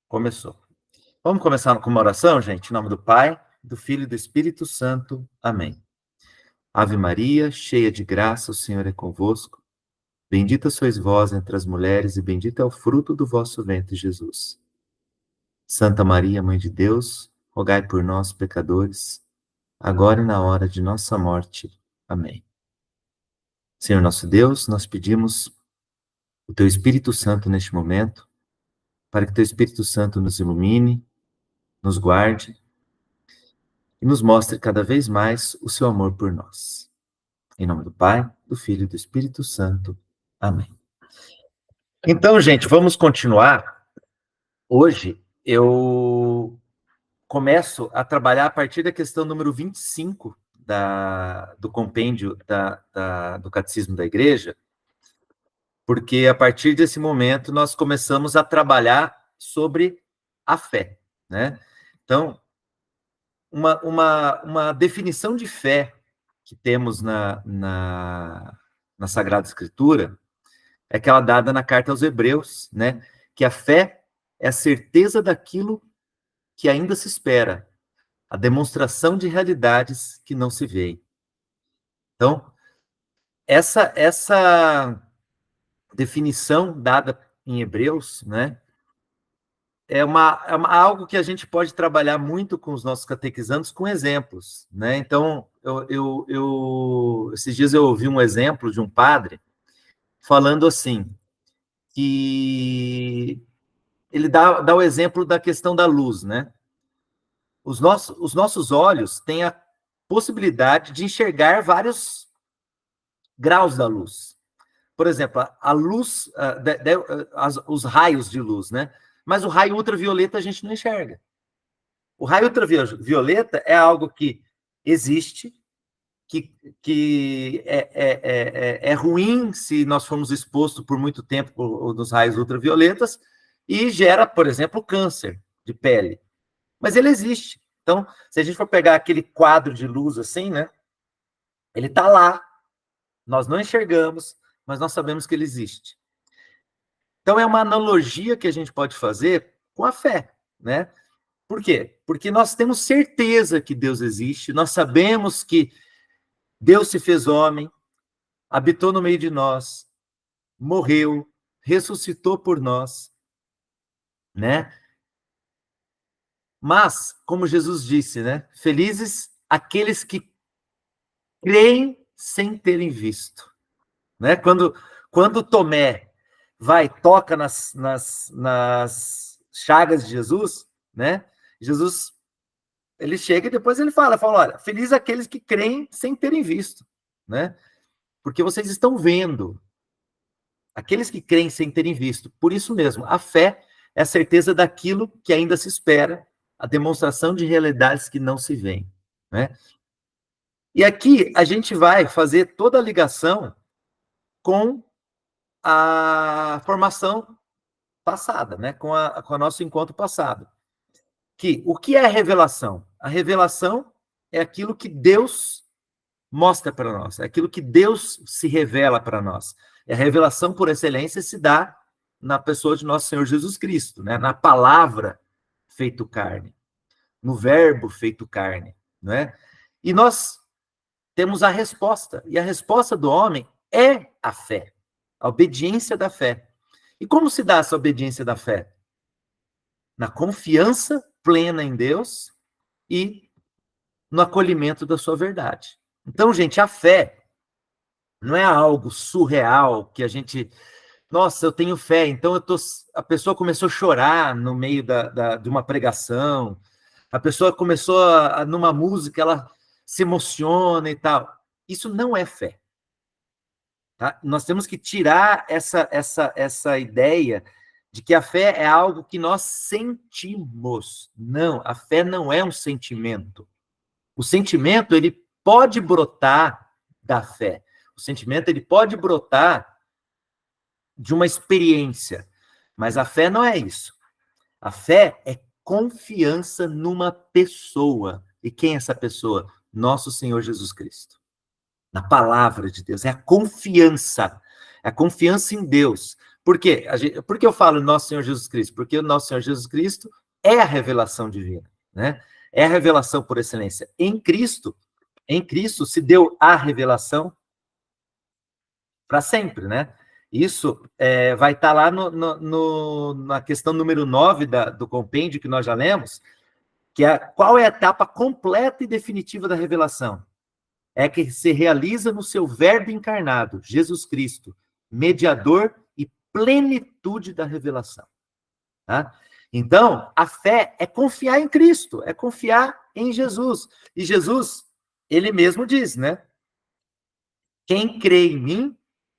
Começou. Vamos começar com uma oração, gente? Em nome do Pai, do Filho e do Espírito Santo. Amém. Ave Maria, cheia de graça, o Senhor é convosco. Bendita sois vós entre as mulheres e bendito é o fruto do vosso ventre, Jesus. Santa Maria, Mãe de Deus, rogai por nós, pecadores, agora e na hora de nossa morte. Amém. Senhor nosso Deus, nós pedimos o Teu Espírito Santo neste momento, para que Teu Espírito Santo nos ilumine, nos guarde, e nos mostre cada vez mais o seu amor por nós. Em nome do Pai, do Filho e do Espírito Santo. Amém. Então, gente, vamos continuar. Hoje eu começo a trabalhar a partir da questão número 25 do compêndio do Catecismo da Igreja, porque a partir desse momento nós começamos a trabalhar sobre a fé, né? Então, uma definição de fé que temos na Sagrada Escritura é aquela dada na carta aos Hebreus, né? Que a fé é a certeza daquilo que ainda se espera, a demonstração de realidades que não se veem. Então, essa definição dada em Hebreus, né? É algo que a gente pode trabalhar muito com os nossos catequizandos com exemplos, né? Então, esses dias eu ouvi um exemplo de um padre falando assim, que ele dá o exemplo da questão da luz, né? Os nossos olhos têm a possibilidade de enxergar vários graus da luz. Por exemplo, a luz, os raios de luz, né? Mas o raio ultravioleta a gente não enxerga. O raio ultravioleta é algo que existe, que é ruim se nós formos expostos por muito tempo dos raios ultravioletas e gera, por exemplo, câncer de pele. Mas ele existe. Então, se a gente for pegar aquele quadro de luz assim, né? Ele está lá. Nós não enxergamos, mas nós sabemos que ele existe. Então, é uma analogia que a gente pode fazer com a fé, né? Por quê? Porque nós temos certeza que Deus existe, nós sabemos que Deus se fez homem, habitou no meio de nós, morreu, ressuscitou por nós, né? Mas, como Jesus disse, né? Felizes aqueles que creem sem terem visto, né? Quando Tomé toca nas chagas de Jesus, né? Jesus, ele chega e depois ele fala, olha, felizes aqueles que creem sem terem visto, né? Porque vocês estão vendo. Aqueles que creem sem terem visto. Por isso mesmo, a fé é a certeza daquilo que ainda se espera, a demonstração de realidades que não se veem, né? E aqui a gente vai fazer toda a ligação com a formação passada, né? Com o nosso encontro passado. O que é a revelação? A revelação é aquilo que Deus mostra para nós, é aquilo que Deus se revela para nós. E a revelação por excelência se dá na pessoa de nosso Senhor Jesus Cristo, né? Na palavra feito carne, no verbo feito carne, não é? E nós temos a resposta, e a resposta do homem é a fé, a obediência da fé. E como se dá essa obediência da fé? Na confiança plena em Deus e no acolhimento da sua verdade. Então, gente, a fé não é algo surreal que a gente... Nossa, eu tenho fé, então a pessoa começou a chorar no meio de uma pregação, a pessoa começou numa música, ela se emociona e tal. Isso não é fé. Tá? Nós temos que tirar essa ideia de que a fé é algo que nós sentimos. Não, a fé não é um sentimento. O sentimento, ele pode brotar da fé. O sentimento, ele pode brotar de uma experiência, mas a fé não é isso. A fé é confiança numa pessoa. E quem é essa pessoa? Nosso Senhor Jesus Cristo. Na palavra de Deus. É a confiança em Deus. Por quê? Por que eu falo Nosso Senhor Jesus Cristo? Porque o Nosso Senhor Jesus Cristo é a revelação divina, né? É a revelação por excelência. Em Cristo se deu a revelação para sempre, né? Isso vai estar lá na questão número 9 do compêndio que nós já lemos, que é qual é a etapa completa e definitiva da revelação? É que se realiza no seu verbo encarnado, Jesus Cristo, mediador e plenitude da revelação. Tá? Então, a fé é confiar em Cristo, é confiar em Jesus. E Jesus, ele mesmo diz, né? Quem crê em mim,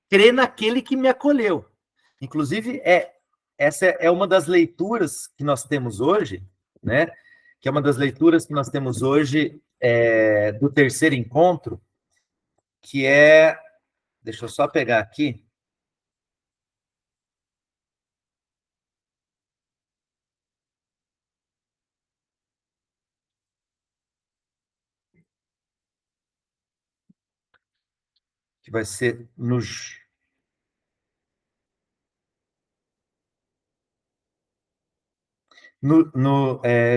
crê naquele que me acolheu. Inclusive, essa é uma das leituras que nós temos hoje, né? Que é uma das leituras que nós temos hoje do terceiro encontro, que é... Deixa eu só pegar aqui. Que vai ser no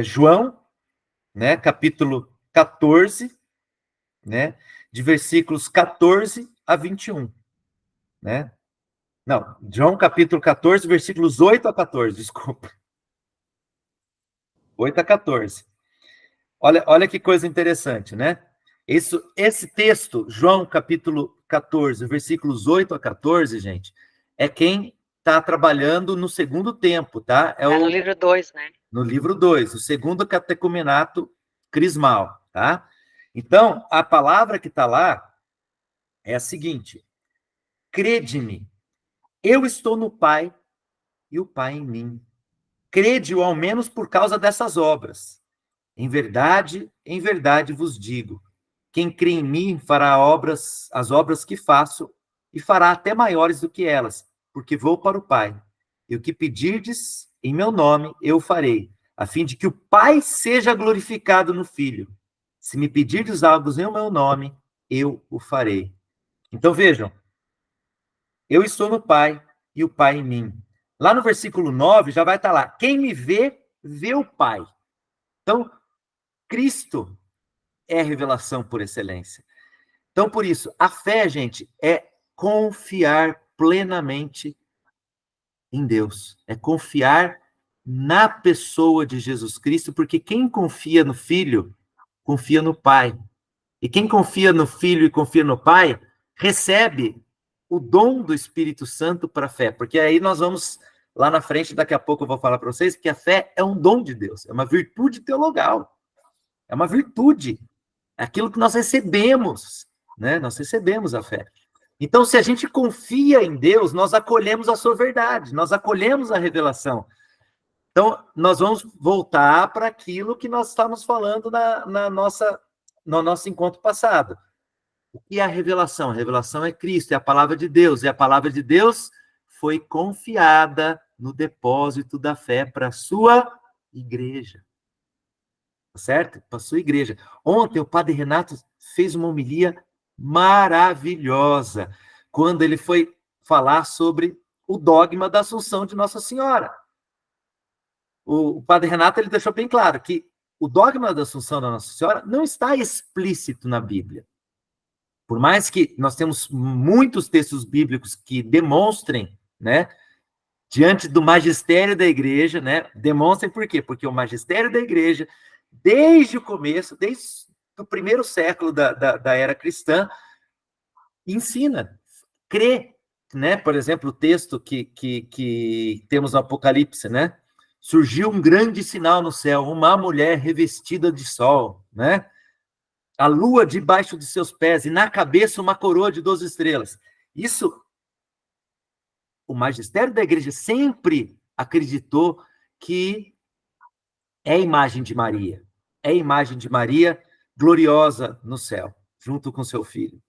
João, né, capítulo 14, né, de versículos 14 a 21, né? Não, João capítulo 14, versículos 8 a 14, desculpa. 8 a 14. Olha que coisa interessante, né? Esse texto, João capítulo 14, versículos 8 a 14, gente, é quem está trabalhando no segundo tempo, tá? No livro 2, né? No livro 2, o segundo catecumenato crismal, tá? Então, a palavra que está lá é a seguinte: crede-me, eu estou no Pai e o Pai em mim. Crede-o ao menos por causa dessas obras. Em verdade vos digo, quem crê em mim fará as obras que faço, e fará até maiores do que elas, porque vou para o Pai. E o que pedirdes em meu nome, eu farei, a fim de que o Pai seja glorificado no Filho. Se me pedirdes algo em meu nome, eu o farei. Então vejam, eu estou no Pai e o Pai em mim. Lá no versículo 9 já vai estar lá, quem me vê, vê o Pai. Então, Cristo é a revelação por excelência. Então, por isso, a fé, gente, é confiar plenamente em Deus. É confiar na pessoa de Jesus Cristo, porque quem confia no Filho, confia no Pai. E quem confia no Filho e confia no Pai, recebe o dom do Espírito Santo para a fé. Porque aí nós vamos, lá na frente, daqui a pouco eu vou falar para vocês, que a fé é um dom de Deus, é uma virtude teologal. É uma virtude. É aquilo que nós recebemos, né? Nós recebemos a fé. Então, se a gente confia em Deus, nós acolhemos a sua verdade, nós acolhemos a revelação. Então, nós vamos voltar para aquilo que nós estávamos falando no nosso encontro passado. O que é a revelação? A revelação é Cristo, é a palavra de Deus, e a palavra de Deus foi confiada no depósito da fé para a sua igreja. Certo? Para a sua igreja. Ontem o Padre Renato fez uma homilia maravilhosa, quando ele foi falar sobre o dogma da Assunção de Nossa Senhora. O Padre Renato ele deixou bem claro que o dogma da Assunção da Nossa Senhora não está explícito na Bíblia. Por mais que nós temos muitos textos bíblicos que demonstrem, né, diante do magistério da igreja, né, demonstrem por quê? Porque o magistério da igreja, desde o começo, desde o primeiro século da era cristã, ensina, crê, né? Por exemplo, o texto que temos no Apocalipse, né? Surgiu um grande sinal no céu, uma mulher revestida de sol, né? A lua debaixo de seus pés e na cabeça uma coroa de 12 estrelas. Isso, o magistério da igreja sempre acreditou que é a imagem de Maria. É a imagem de Maria gloriosa no céu, junto com seu filho.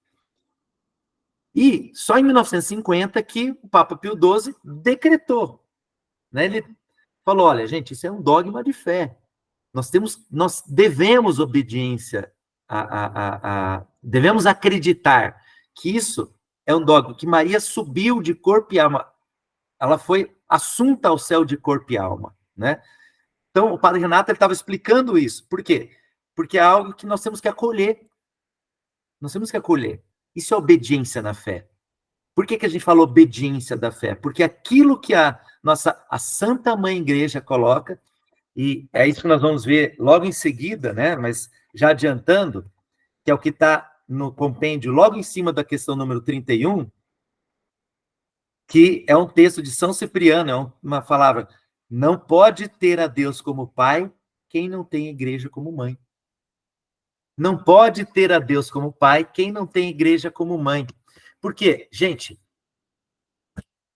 E só em 1950 que o Papa Pio XII decretou, né? Ele falou, olha, gente, isso é um dogma de fé. Nós devemos obediência, devemos acreditar que isso é um dogma, que Maria subiu de corpo e alma ela foi assunta ao céu de corpo e alma, né? Então, o Padre Renato estava explicando isso. Por quê? Porque é algo que nós temos que acolher. Nós temos que acolher. Isso é obediência na fé. Por que a gente fala obediência da fé? Porque aquilo que a Santa Mãe Igreja coloca, e é isso que nós vamos ver logo em seguida, né? Mas já adiantando, que é o que está no compêndio, logo em cima da questão número 31, que é um texto de São Cipriano, é uma palavra, não pode ter a Deus como pai quem não tem igreja como mãe. Não pode ter a Deus como pai quem não tem igreja como mãe. Por quê? Gente,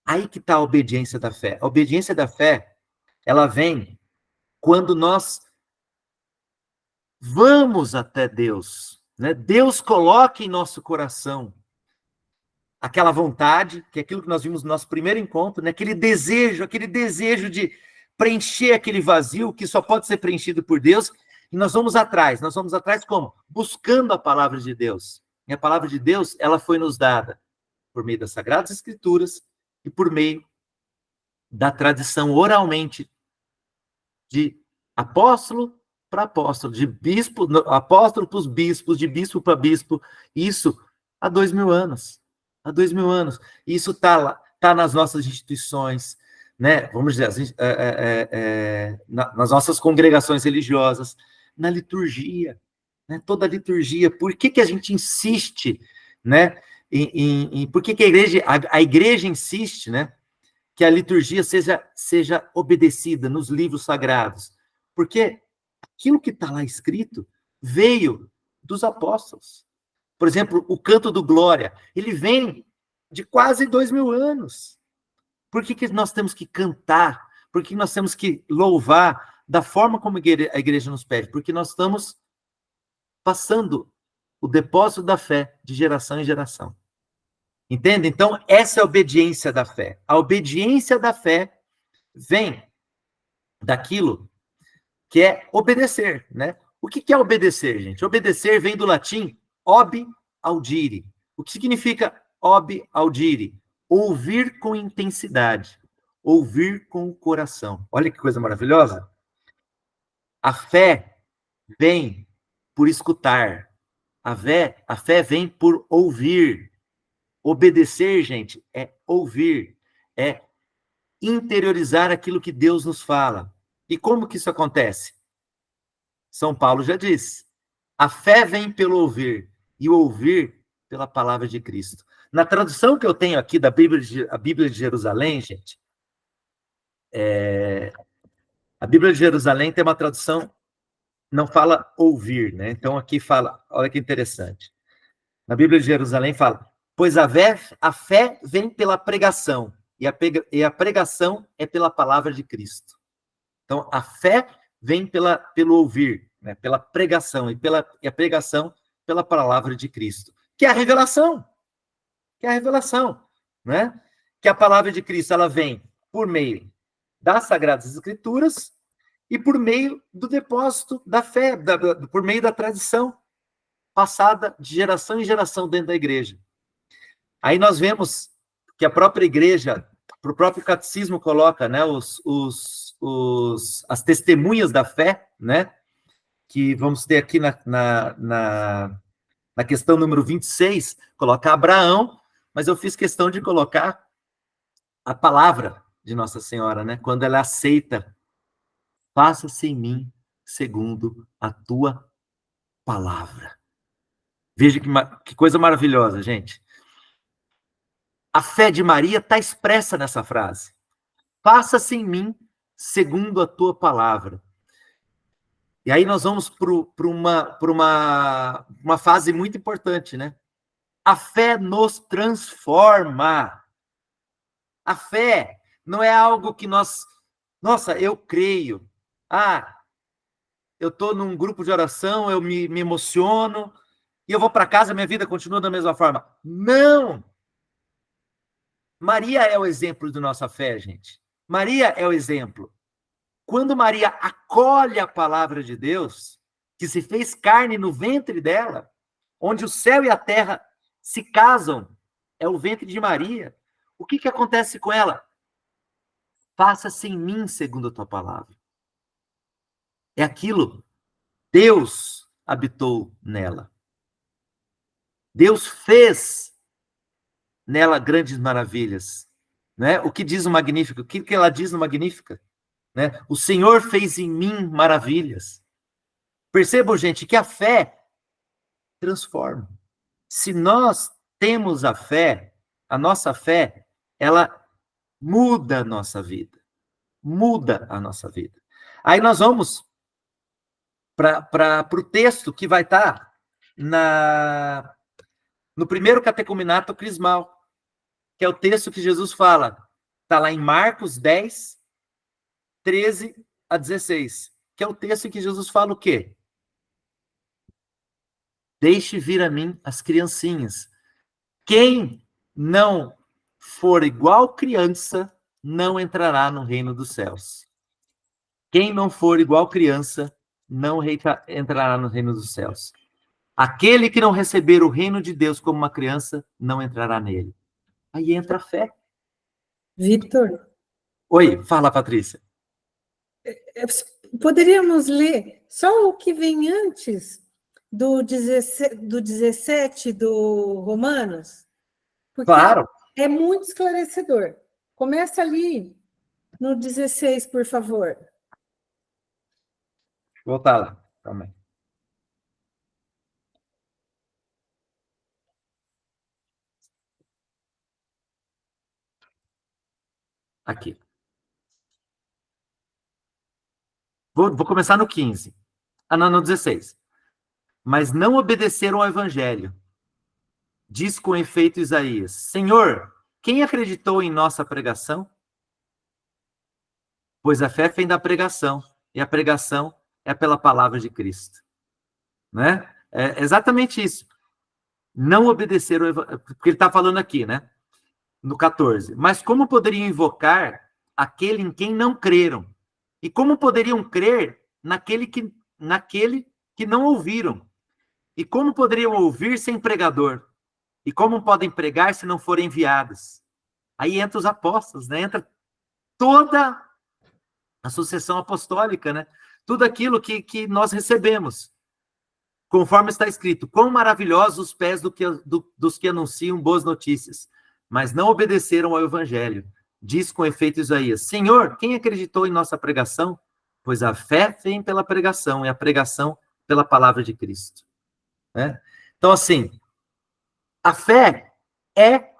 aí que está a obediência da fé. A obediência da fé, ela vem quando nós vamos até Deus, né? Deus coloca em nosso coração aquela vontade, que é aquilo que nós vimos no nosso primeiro encontro, né? Aquele desejo de preencher aquele vazio que só pode ser preenchido por Deus, e nós vamos atrás como? Buscando a palavra de Deus. E a palavra de Deus, ela foi nos dada por meio das Sagradas Escrituras e por meio da tradição oralmente de apóstolo para apóstolo, de bispo, apóstolo para os bispos, de bispo para bispo, isso há 2000 anos. Há 2000 anos. Isso está lá, está nas nossas instituições, né? Vamos dizer, nas nossas congregações religiosas, na liturgia, né? Toda a liturgia. Por que a gente insiste, né? Por que a igreja insiste, né? Que a liturgia seja obedecida nos livros sagrados? Porque aquilo que está lá escrito veio dos apóstolos. Por exemplo, o canto do Glória, ele vem de quase 2000 anos. Por que nós temos que cantar? Por que nós temos que louvar da forma como a igreja nos pede? Porque nós estamos passando o depósito da fé de geração em geração. Entende? Então, essa é a obediência da fé. A obediência da fé vem daquilo que é obedecer, né? O que é obedecer, gente? Obedecer vem do latim ob audire. O que significa ob audire? Ouvir com intensidade, ouvir com o coração. Olha que coisa maravilhosa. A fé vem por escutar. A fé vem por ouvir. Obedecer, gente, é ouvir, é interiorizar aquilo que Deus nos fala. E como que isso acontece? São Paulo já diz, a fé vem pelo ouvir, e o ouvir pela palavra de Cristo. Na tradução que eu tenho aqui da a Bíblia de Jerusalém, gente, a Bíblia de Jerusalém tem uma tradução, não fala ouvir, né? Então aqui fala, olha que interessante. Na Bíblia de Jerusalém fala, pois a fé vem pela pregação, e a pregação é pela palavra de Cristo. Então, a fé vem pelo ouvir, né? Pela pregação, e a pregação pela palavra de Cristo, que é a revelação, né? Que a palavra de Cristo, ela vem por meio das Sagradas Escrituras e por meio do depósito da fé, por meio da tradição passada de geração em geração dentro da igreja. Aí nós vemos que a própria igreja, o próprio catecismo coloca, né, as testemunhas da fé, né, que vamos ter aqui na questão número 26, coloca Abraão, mas eu fiz questão de colocar a palavra de Nossa Senhora, né, quando ela aceita, faça-se em mim segundo a tua palavra. Veja que coisa maravilhosa, gente. A fé de Maria está expressa nessa frase. Faça-se em mim segundo a tua palavra. E aí nós vamos para uma fase muito importante, né? A fé nos transforma. A fé não é algo que nós... Nossa, eu creio. Eu estou num grupo de oração, eu me emociono, e eu vou para casa, minha vida continua da mesma forma. Não! Maria é o exemplo de nossa fé, gente. Maria é o exemplo. Quando Maria acolhe a palavra de Deus, que se fez carne no ventre dela, onde o céu e a terra se casam, é o ventre de Maria. O que acontece com ela? faça-se em mim segundo a tua palavra. É aquilo. Deus habitou nela. Deus fez nela grandes maravilhas. Né? O que diz o Magnífico? O que ela diz no Magnífica? Né? O Senhor fez em mim maravilhas. Percebam, gente, que a fé transforma. Se nós temos a fé, a nossa fé, ela muda a nossa vida. Muda a nossa vida. Aí nós vamos para o texto que vai estar no primeiro catecumenato crismal, que é o texto que Jesus fala. Está lá em Marcos 10, 13 a 16, que é o texto em que Jesus fala o quê? Deixe vir a mim as criancinhas. Quem não for igual criança, não entrará no reino dos céus. Quem não for igual criança, não entrará no reino dos céus. Aquele que não receber o reino de Deus como uma criança, não entrará nele. Aí entra a fé. Vitor. Oi, fala, Patrícia. Poderíamos ler só o que vem antes do 17 do Romanos? Porque claro. É muito esclarecedor. Começa ali no 16, por favor. Vou voltar lá. Calma aí. Aqui. Vou começar no 15. Não, no 16. Mas não obedeceram ao evangelho. Diz com efeito Isaías: Senhor, quem acreditou em nossa pregação? Pois a fé vem da pregação, e a pregação é pela palavra de Cristo. Né? É exatamente isso. Não obedeceram, porque ele está falando aqui, né? No 14. Mas como poderiam invocar aquele em quem não creram? E como poderiam crer naquele que não ouviram? E como poderiam ouvir sem pregador? E como podem pregar se não forem enviados? Aí entra os apóstolos, né? Entra toda a sucessão apostólica, né? Tudo aquilo que nós recebemos. Conforme está escrito, quão maravilhosos os pés dos que anunciam boas notícias, mas não obedeceram ao evangelho. Diz com efeito Isaías: Senhor, quem acreditou em nossa pregação? Pois a fé vem pela pregação, e a pregação pela palavra de Cristo. Né? Então, assim, a fé é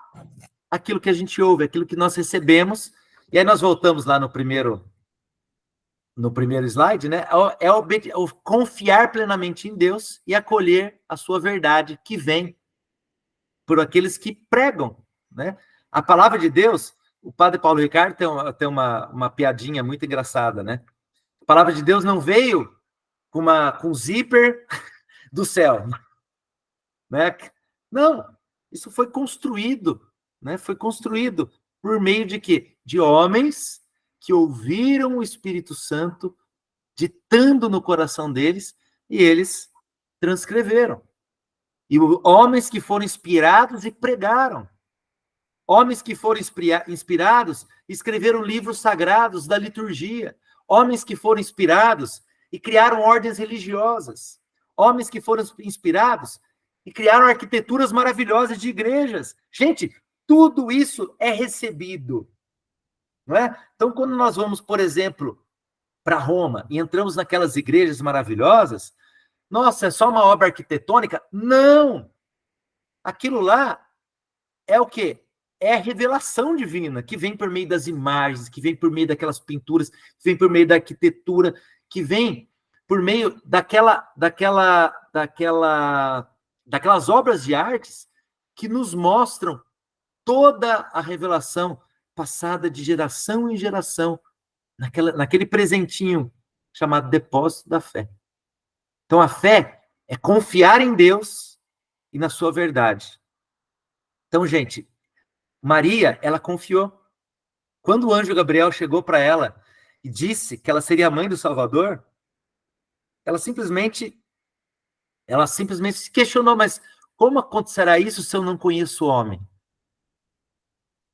aquilo que a gente ouve, aquilo que nós recebemos, e aí nós voltamos lá no primeiro slide, né? É confiar plenamente em Deus e acolher a sua verdade que vem por aqueles que pregam, né? A palavra de Deus, o padre Paulo Ricardo tem uma piadinha muito engraçada, né? A palavra de Deus não veio com zíper do céu, né? Não, isso foi construído, né? Foi construído por meio de quê? De homens que ouviram o Espírito Santo ditando no coração deles, e eles transcreveram. E homens que foram inspirados e pregaram. Homens que foram inspirados escreveram livros sagrados da liturgia. Homens que foram inspirados e criaram ordens religiosas. Homens que foram inspirados e criaram arquiteturas maravilhosas de igrejas. Gente, tudo isso é recebido. Não é? Então, quando nós vamos, por exemplo, para Roma e entramos naquelas igrejas maravilhosas, nossa, é só uma obra arquitetônica? Não! Aquilo lá é o quê? É a revelação divina, que vem por meio das imagens, que vem por meio daquelas pinturas, que vem por meio da arquitetura, que vem por meio daquelas obras de artes que nos mostram toda a revelação passada de geração em geração, naquele presentinho chamado depósito da fé. Então, a fé é confiar em Deus e na sua verdade. Então, gente, Maria, ela confiou. Quando o anjo Gabriel chegou para ela e disse que ela seria a mãe do Salvador, ela simplesmente se questionou, mas como acontecerá isso se eu não conheço o homem?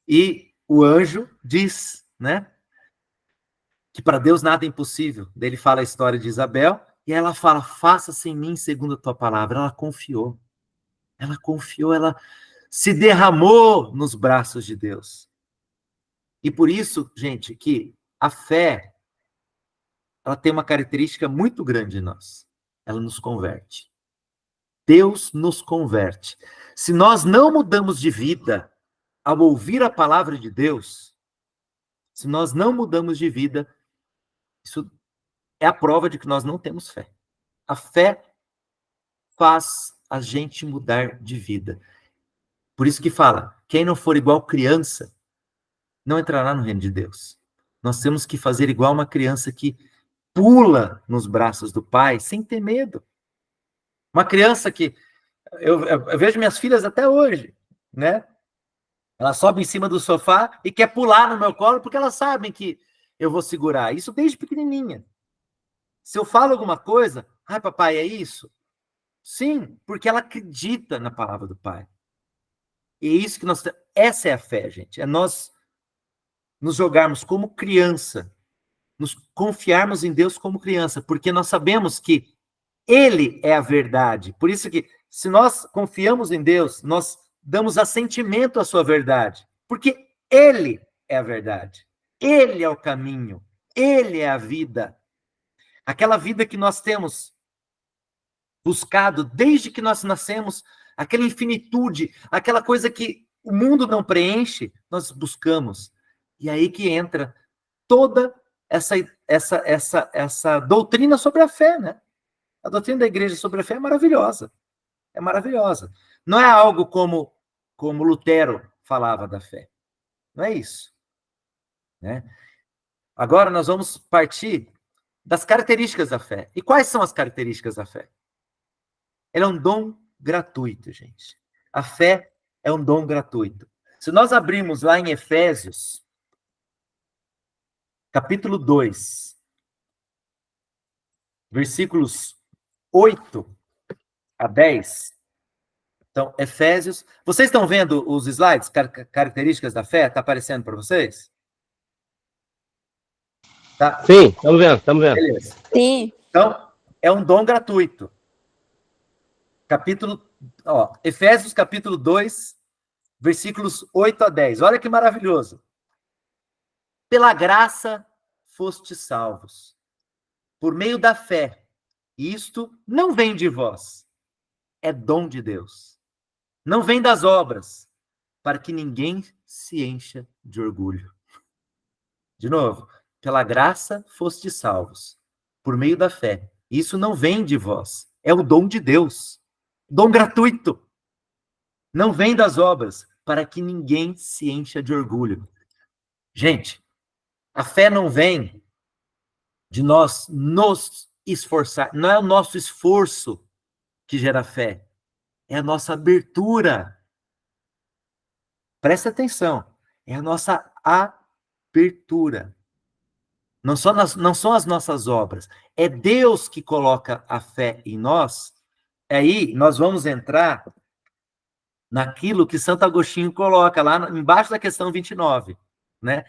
E o anjo diz, né? que para Deus nada é impossível. Daí ele fala a história de Isabel, e ela fala, faça-se em mim segundo a tua palavra. Ela confiou, ela se derramou nos braços de Deus. E por isso, gente, que a fé, ela tem uma característica muito grande em nós. Ela nos converte. Deus nos converte. Se nós não mudamos de vida ao ouvir a palavra de Deus, se nós não mudamos de vida, isso é a prova de que nós não temos fé. A fé faz a gente mudar de vida. Por isso que fala, quem não for igual criança, não entrará no reino de Deus. Nós temos que fazer igual uma criança que pula nos braços do pai sem ter medo. Uma criança que... Eu vejo minhas filhas até hoje, né? Elas sobem em cima do sofá e quer pular no meu colo porque elas sabem que eu vou segurar. Isso desde pequenininha. Se eu falo alguma coisa, ai, papai, é isso? Sim, porque ela acredita na palavra do pai. E é isso que nós... Essa é a fé, gente. É nós nos jogarmos como criança, nos confiarmos em Deus como criança, porque nós sabemos que Ele é a verdade. Por isso que, se nós confiamos em Deus, nós damos assentimento à sua verdade, porque Ele é a verdade. Ele é o caminho. Ele é a vida. Aquela vida que nós temos buscado desde que nós nascemos, aquela infinitude, aquela coisa que o mundo não preenche, nós buscamos. E aí que entra toda essa doutrina sobre a fé, né? A doutrina da igreja sobre a fé é maravilhosa. É maravilhosa. Não é algo como Lutero falava da fé. Não é isso. Né? Agora nós vamos partir das características da fé. E quais são as características da fé? Ela é um dom gratuito, gente. A fé é um dom gratuito. Se nós abrirmos lá em Efésios, capítulo 2, versículos 8 a 10. Então, Efésios... Vocês estão vendo os slides, características da fé? Está aparecendo para vocês? Tá? Sim, estamos vendo, estamos vendo. Beleza. Sim. Então, é um dom gratuito. Efésios capítulo 2, versículos 8 a 10. Olha que maravilhoso. Pela graça fostes salvos, por meio da fé. Isto não vem de vós, é dom de Deus. Não vem das obras, para que ninguém se encha de orgulho. De novo, pela graça fostes salvos, por meio da fé. Isso não vem de vós, é o dom de Deus. Dom gratuito. Não vem das obras, para que ninguém se encha de orgulho. Gente, a fé não vem de nós nos esforçar. Não é o nosso esforço que gera fé. É a nossa abertura. Presta atenção. É a nossa abertura. Não são as nossas obras. É Deus que coloca a fé em nós. Aí nós vamos entrar naquilo que Santo Agostinho coloca lá embaixo da questão 29, né?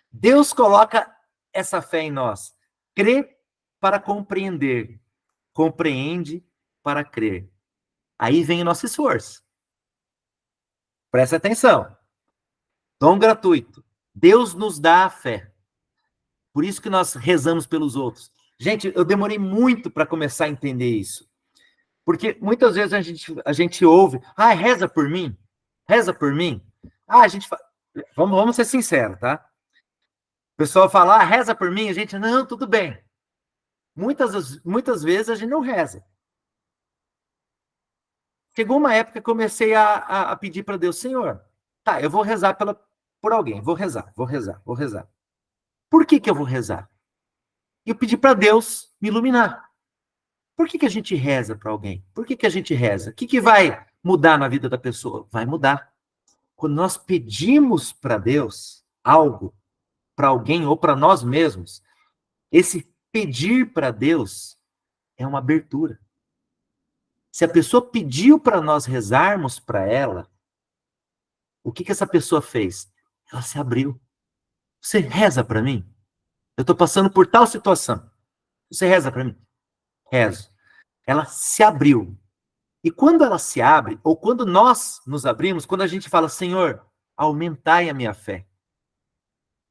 Deus coloca essa fé em nós. Crê para compreender. Compreende para crer. Aí vem o nosso esforço. Presta atenção. Dom gratuito. Deus nos dá a fé. Por isso que nós rezamos pelos outros. Gente, eu demorei muito para começar a entender isso. Porque muitas vezes a gente ouve, reza por mim. Reza por mim. Vamos ser sinceros, tá? O pessoal fala, reza por mim. A gente, não, tudo bem. Muitas vezes a gente não reza. Chegou uma época que comecei a pedir para Deus, Senhor, tá, eu vou rezar por alguém, vou rezar. Por que eu vou rezar? Eu pedi para Deus me iluminar. Por que a gente reza para alguém? Por que a gente reza? O que vai mudar na vida da pessoa? Vai mudar. Quando nós pedimos para Deus algo, para alguém ou para nós mesmos, esse pedir para Deus é uma abertura. Se a pessoa pediu para nós rezarmos para ela, o que essa pessoa fez? Ela se abriu. Você reza para mim? Eu estou passando por tal situação. Você reza para mim? Rezo. Ela se abriu. E quando ela se abre, ou quando nós nos abrimos, quando a gente fala, Senhor, aumentai a minha fé.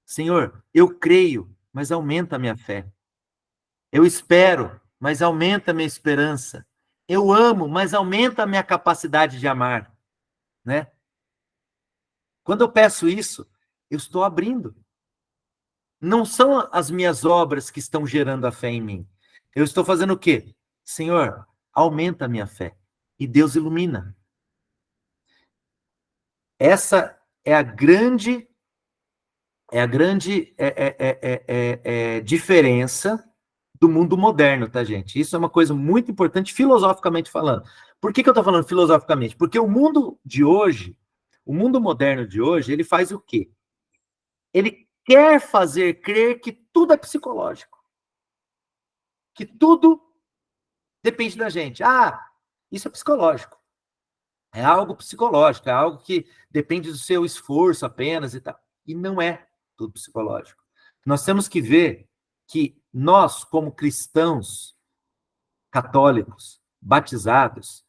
Senhor, eu creio, mas aumenta a minha fé. Eu espero, mas aumenta a minha esperança. Eu amo, mas aumenta a minha capacidade de amar, né? Quando eu peço isso, eu estou abrindo. Não são as minhas obras que estão gerando a fé em mim. Eu estou fazendo o quê? Senhor, aumenta a minha fé. E Deus ilumina. Essa é a grande diferença do mundo moderno, tá, gente? Isso é uma coisa muito importante filosoficamente falando. Por que eu estou falando filosoficamente? Porque o mundo de hoje, o mundo moderno de hoje, ele faz o quê? Ele quer fazer crer que tudo é psicológico, que tudo depende da gente. Ah, isso é psicológico. É algo psicológico, é algo que depende do seu esforço apenas e tal. E não é tudo psicológico. Nós temos que ver que nós, como cristãos católicos, batizados,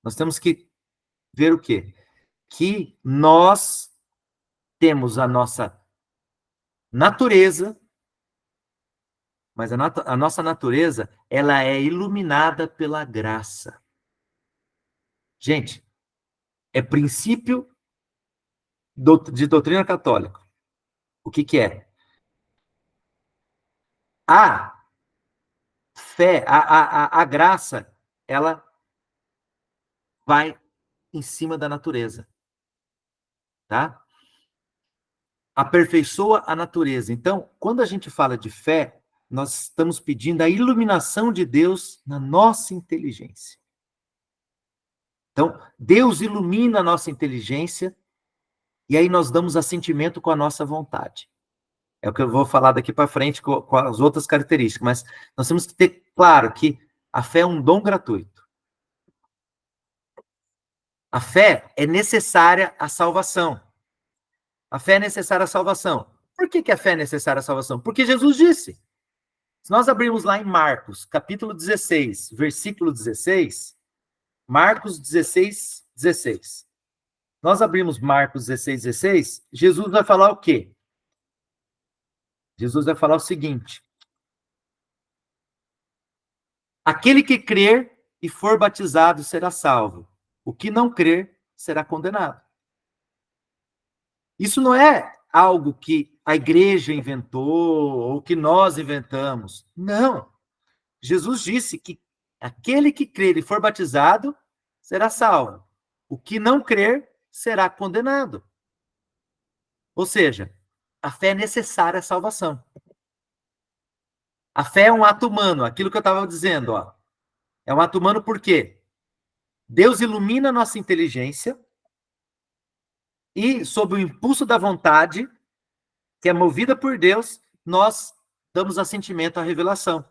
nós temos que ver o quê? Que nós temos a nossa natureza, mas a nossa natureza, ela é iluminada pela graça. Gente, é princípio de doutrina católica. O que é? A fé, a graça, ela vai em cima da natureza, tá? Aperfeiçoa a natureza. Então, quando a gente fala de fé, nós estamos pedindo a iluminação de Deus na nossa inteligência. Então, Deus ilumina a nossa inteligência e aí nós damos assentimento com a nossa vontade. É o que eu vou falar daqui para frente com as outras características, mas nós temos que ter claro que a fé é um dom gratuito. A fé é necessária à salvação. A fé é necessária à salvação. Por que a fé é necessária à salvação? Porque Jesus disse. Se nós abrirmos lá em Marcos, capítulo 16, versículo 16, Marcos 16, 16. Nós abrimos Marcos 16, 16, Jesus vai falar o quê? Jesus vai falar o seguinte: aquele que crer e for batizado será salvo. O que não crer será condenado. Isso não é algo que a igreja inventou ou que nós inventamos. Não. Jesus disse que aquele que crer e for batizado será salvo. O que não crer será condenado. Ou seja, a fé é necessária à salvação. A fé é um ato humano, aquilo que eu estava dizendo, ó. É um ato humano por quê? Deus ilumina a nossa inteligência e, sob o impulso da vontade, que é movida por Deus, nós damos assentimento à revelação.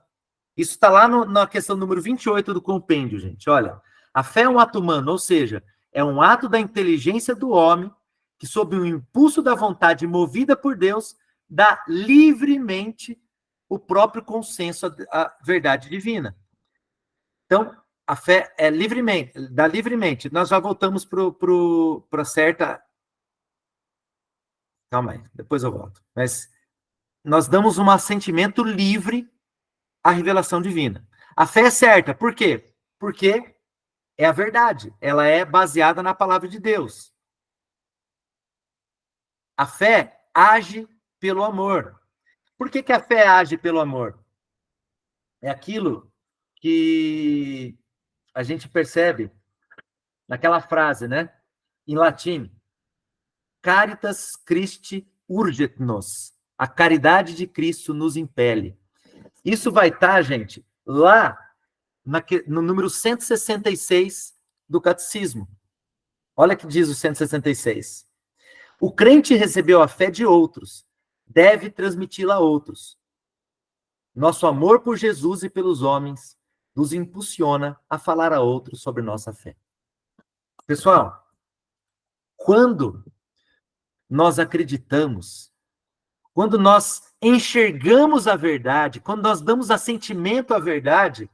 Isso está lá na questão número 28 do compêndio, gente. Olha, a fé é um ato humano, ou seja, é um ato da inteligência do homem que, sob o impulso da vontade movida por Deus, dá livremente o próprio consenso à verdade divina. Então, a fé é livremente, dá livremente. Nós já voltamos para certa... Calma aí, depois eu volto. Mas nós damos um assentimento livre à revelação divina. A fé é certa, por quê? Porque é a verdade, ela é baseada na palavra de Deus. A fé age pelo amor. Por que a fé age pelo amor? É aquilo que a gente percebe naquela frase, né? Em latim, Caritas Christi urget nos. A caridade de Cristo nos impele. Isso vai estar, gente, lá no número 166 do Catecismo. Olha o que diz o 166. O crente recebeu a fé de outros, deve transmiti-la a outros. Nosso amor por Jesus e pelos homens nos impulsiona a falar a outros sobre nossa fé. Pessoal, quando nós acreditamos quando nós enxergamos a verdade, quando nós damos assentimento à verdade,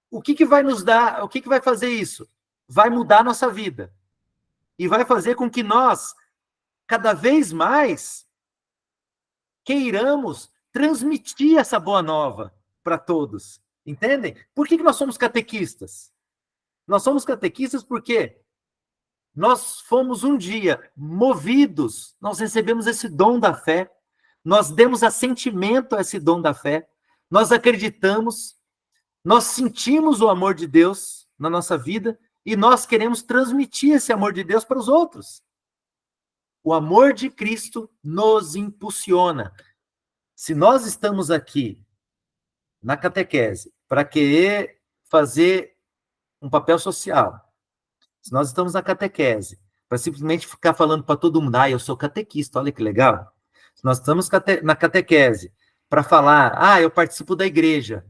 o que vai nos dar, o que vai fazer isso? Vai mudar a nossa vida. E vai fazer com que nós, cada vez mais, queiramos transmitir essa boa nova para todos. Entendem? Por que nós somos catequistas? Nós somos catequistas porque nós fomos um dia movidos, nós recebemos esse dom da fé, nós demos assentimento a esse dom da fé, nós acreditamos, nós sentimos o amor de Deus na nossa vida e nós queremos transmitir esse amor de Deus para os outros. O amor de Cristo nos impulsiona. Se nós estamos aqui na catequese para querer fazer um papel social, se nós estamos na catequese para simplesmente ficar falando para todo mundo, eu sou catequista, olha que legal. Se nós estamos na catequese para falar, eu participo da igreja,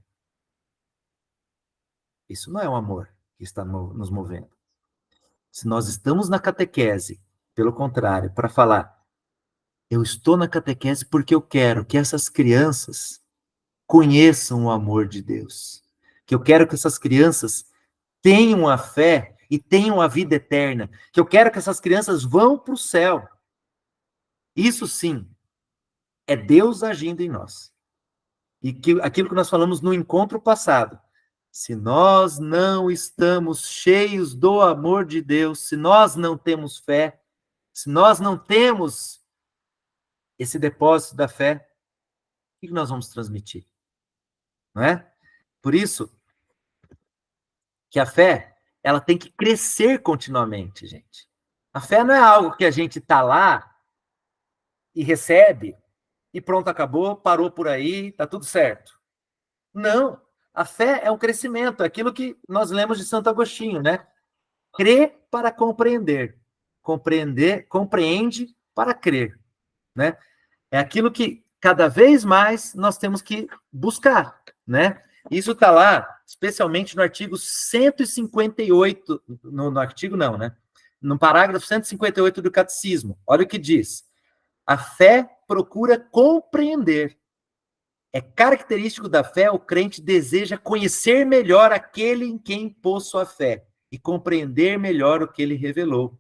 isso não é um amor que está nos movendo. Se nós estamos na catequese, pelo contrário, para falar, eu estou na catequese porque eu quero que essas crianças conheçam o amor de Deus. Que eu quero que essas crianças tenham a fé e tenham a vida eterna. Que eu quero que essas crianças vão para o céu. Isso sim, é Deus agindo em nós. E aquilo que nós falamos no encontro passado. Se nós não estamos cheios do amor de Deus, se nós não temos fé, se nós não temos esse depósito da fé, o que nós vamos transmitir? Não é? Por isso que a fé, ela tem que crescer continuamente, gente. A fé não é algo que a gente está lá e recebe e pronto, acabou, parou por aí, tá tudo certo. Não. A fé é um crescimento, é aquilo que nós lemos de Santo Agostinho, né? Crê para compreender. Compreende para crer, né? É aquilo que cada vez mais nós temos que buscar, né? Isso está lá, especialmente no artigo 158, no artigo não, né? No parágrafo 158 do Catecismo. Olha o que diz. A fé procura compreender. É característico da fé, o crente deseja conhecer melhor aquele em quem pôs sua fé e compreender melhor o que ele revelou.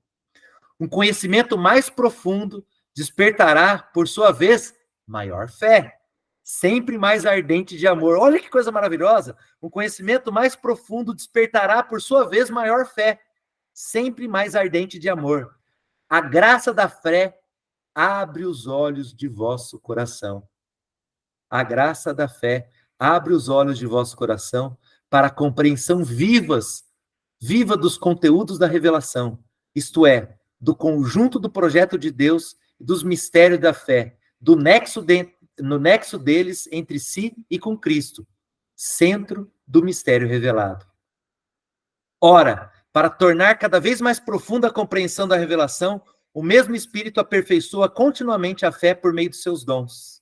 Um conhecimento mais profundo despertará, por sua vez, maior fé, sempre mais ardente de amor. Olha que coisa maravilhosa! Um conhecimento mais profundo despertará, por sua vez, maior fé, sempre mais ardente de amor. A graça da fé abre os olhos de vosso coração. A graça da fé abre os olhos de vosso coração para a compreensão viva dos conteúdos da revelação, isto é, do conjunto do projeto de Deus e dos mistérios da fé, no nexo deles entre si e com Cristo, centro do mistério revelado. Ora, para tornar cada vez mais profunda a compreensão da revelação, o mesmo Espírito aperfeiçoa continuamente a fé por meio de seus dons.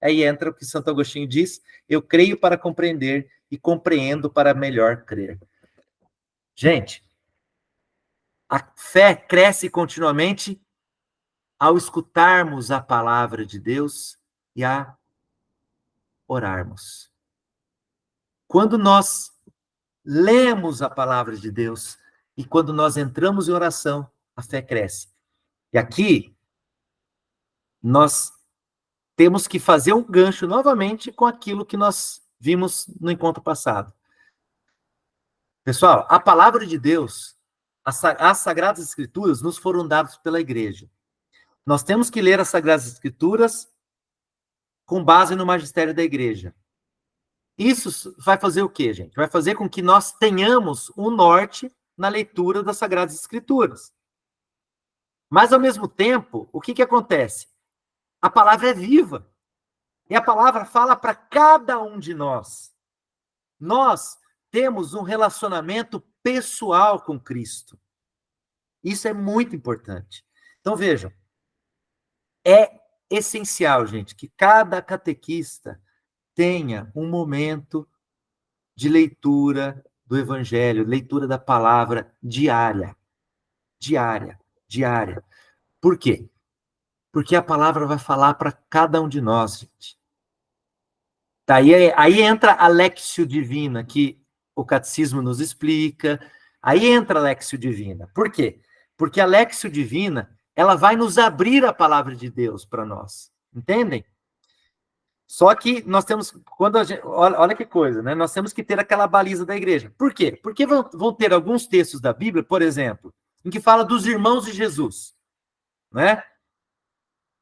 Aí entra o que Santo Agostinho diz, eu creio para compreender e compreendo para melhor crer. Gente, a fé cresce continuamente ao escutarmos a palavra de Deus e a orarmos. Quando nós lemos a palavra de Deus e quando nós entramos em oração, a fé cresce. E aqui, nós temos que fazer um gancho novamente com aquilo que nós vimos no encontro passado. Pessoal, a palavra de Deus, as Sagradas Escrituras nos foram dadas pela igreja. Nós temos que ler as Sagradas Escrituras com base no magistério da igreja. Isso vai fazer o quê, gente? Vai fazer com que nós tenhamos um norte na leitura das Sagradas Escrituras. Mas, ao mesmo tempo, o que acontece? A palavra é viva. E a palavra fala para cada um de nós. Nós temos um relacionamento pessoal com Cristo. Isso é muito importante. Então, vejam, é essencial, gente, que cada catequista tenha um momento de leitura do Evangelho, leitura da palavra diária. Diária. Por quê? Porque a palavra vai falar para cada um de nós, gente. Aí entra a Lexio Divina, que o catecismo nos explica. Aí entra a Lexio Divina. Por quê? Porque a Lexio Divina, ela vai nos abrir a palavra de Deus para nós. Entendem? Só que nós temos, olha que coisa, né? Nós temos que ter aquela baliza da igreja. Por quê? Porque vão ter alguns textos da Bíblia, por exemplo, em que fala dos irmãos de Jesus, né?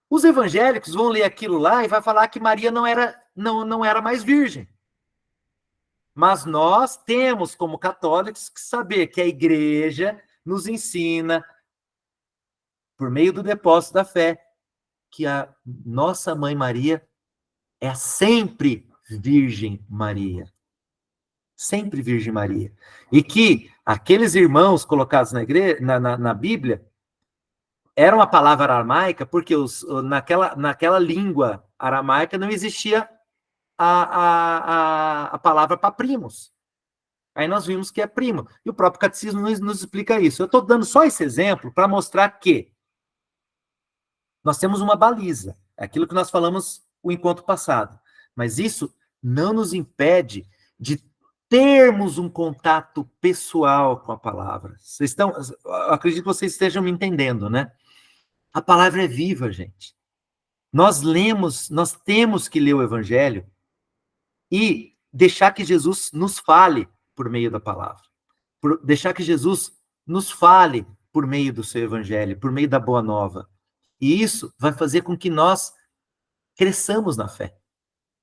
Os evangélicos vão ler aquilo lá e vai falar que Maria não era mais virgem. Mas nós temos, como católicos, que saber que a igreja nos ensina, por meio do depósito da fé, que a nossa mãe Maria é sempre Virgem Maria. Sempre Virgem Maria. E que aqueles irmãos colocados na, igreja, na Bíblia era uma palavra aramaica, porque naquela língua aramaica não existia a palavra para primos. Aí nós vimos que é primo. E o próprio catecismo nos explica isso. Eu estou dando só esse exemplo para mostrar que nós temos uma baliza. É aquilo que nós falamos o encontro passado. Mas isso não nos impede de termos um contato pessoal com a palavra. Eu acredito que vocês estejam me entendendo, né? A palavra é viva, gente. Nós temos que ler o Evangelho e deixar que Jesus nos fale por meio da palavra. Deixar que Jesus nos fale por meio do seu Evangelho, por meio da Boa Nova. E isso vai fazer com que nós cresçamos na fé.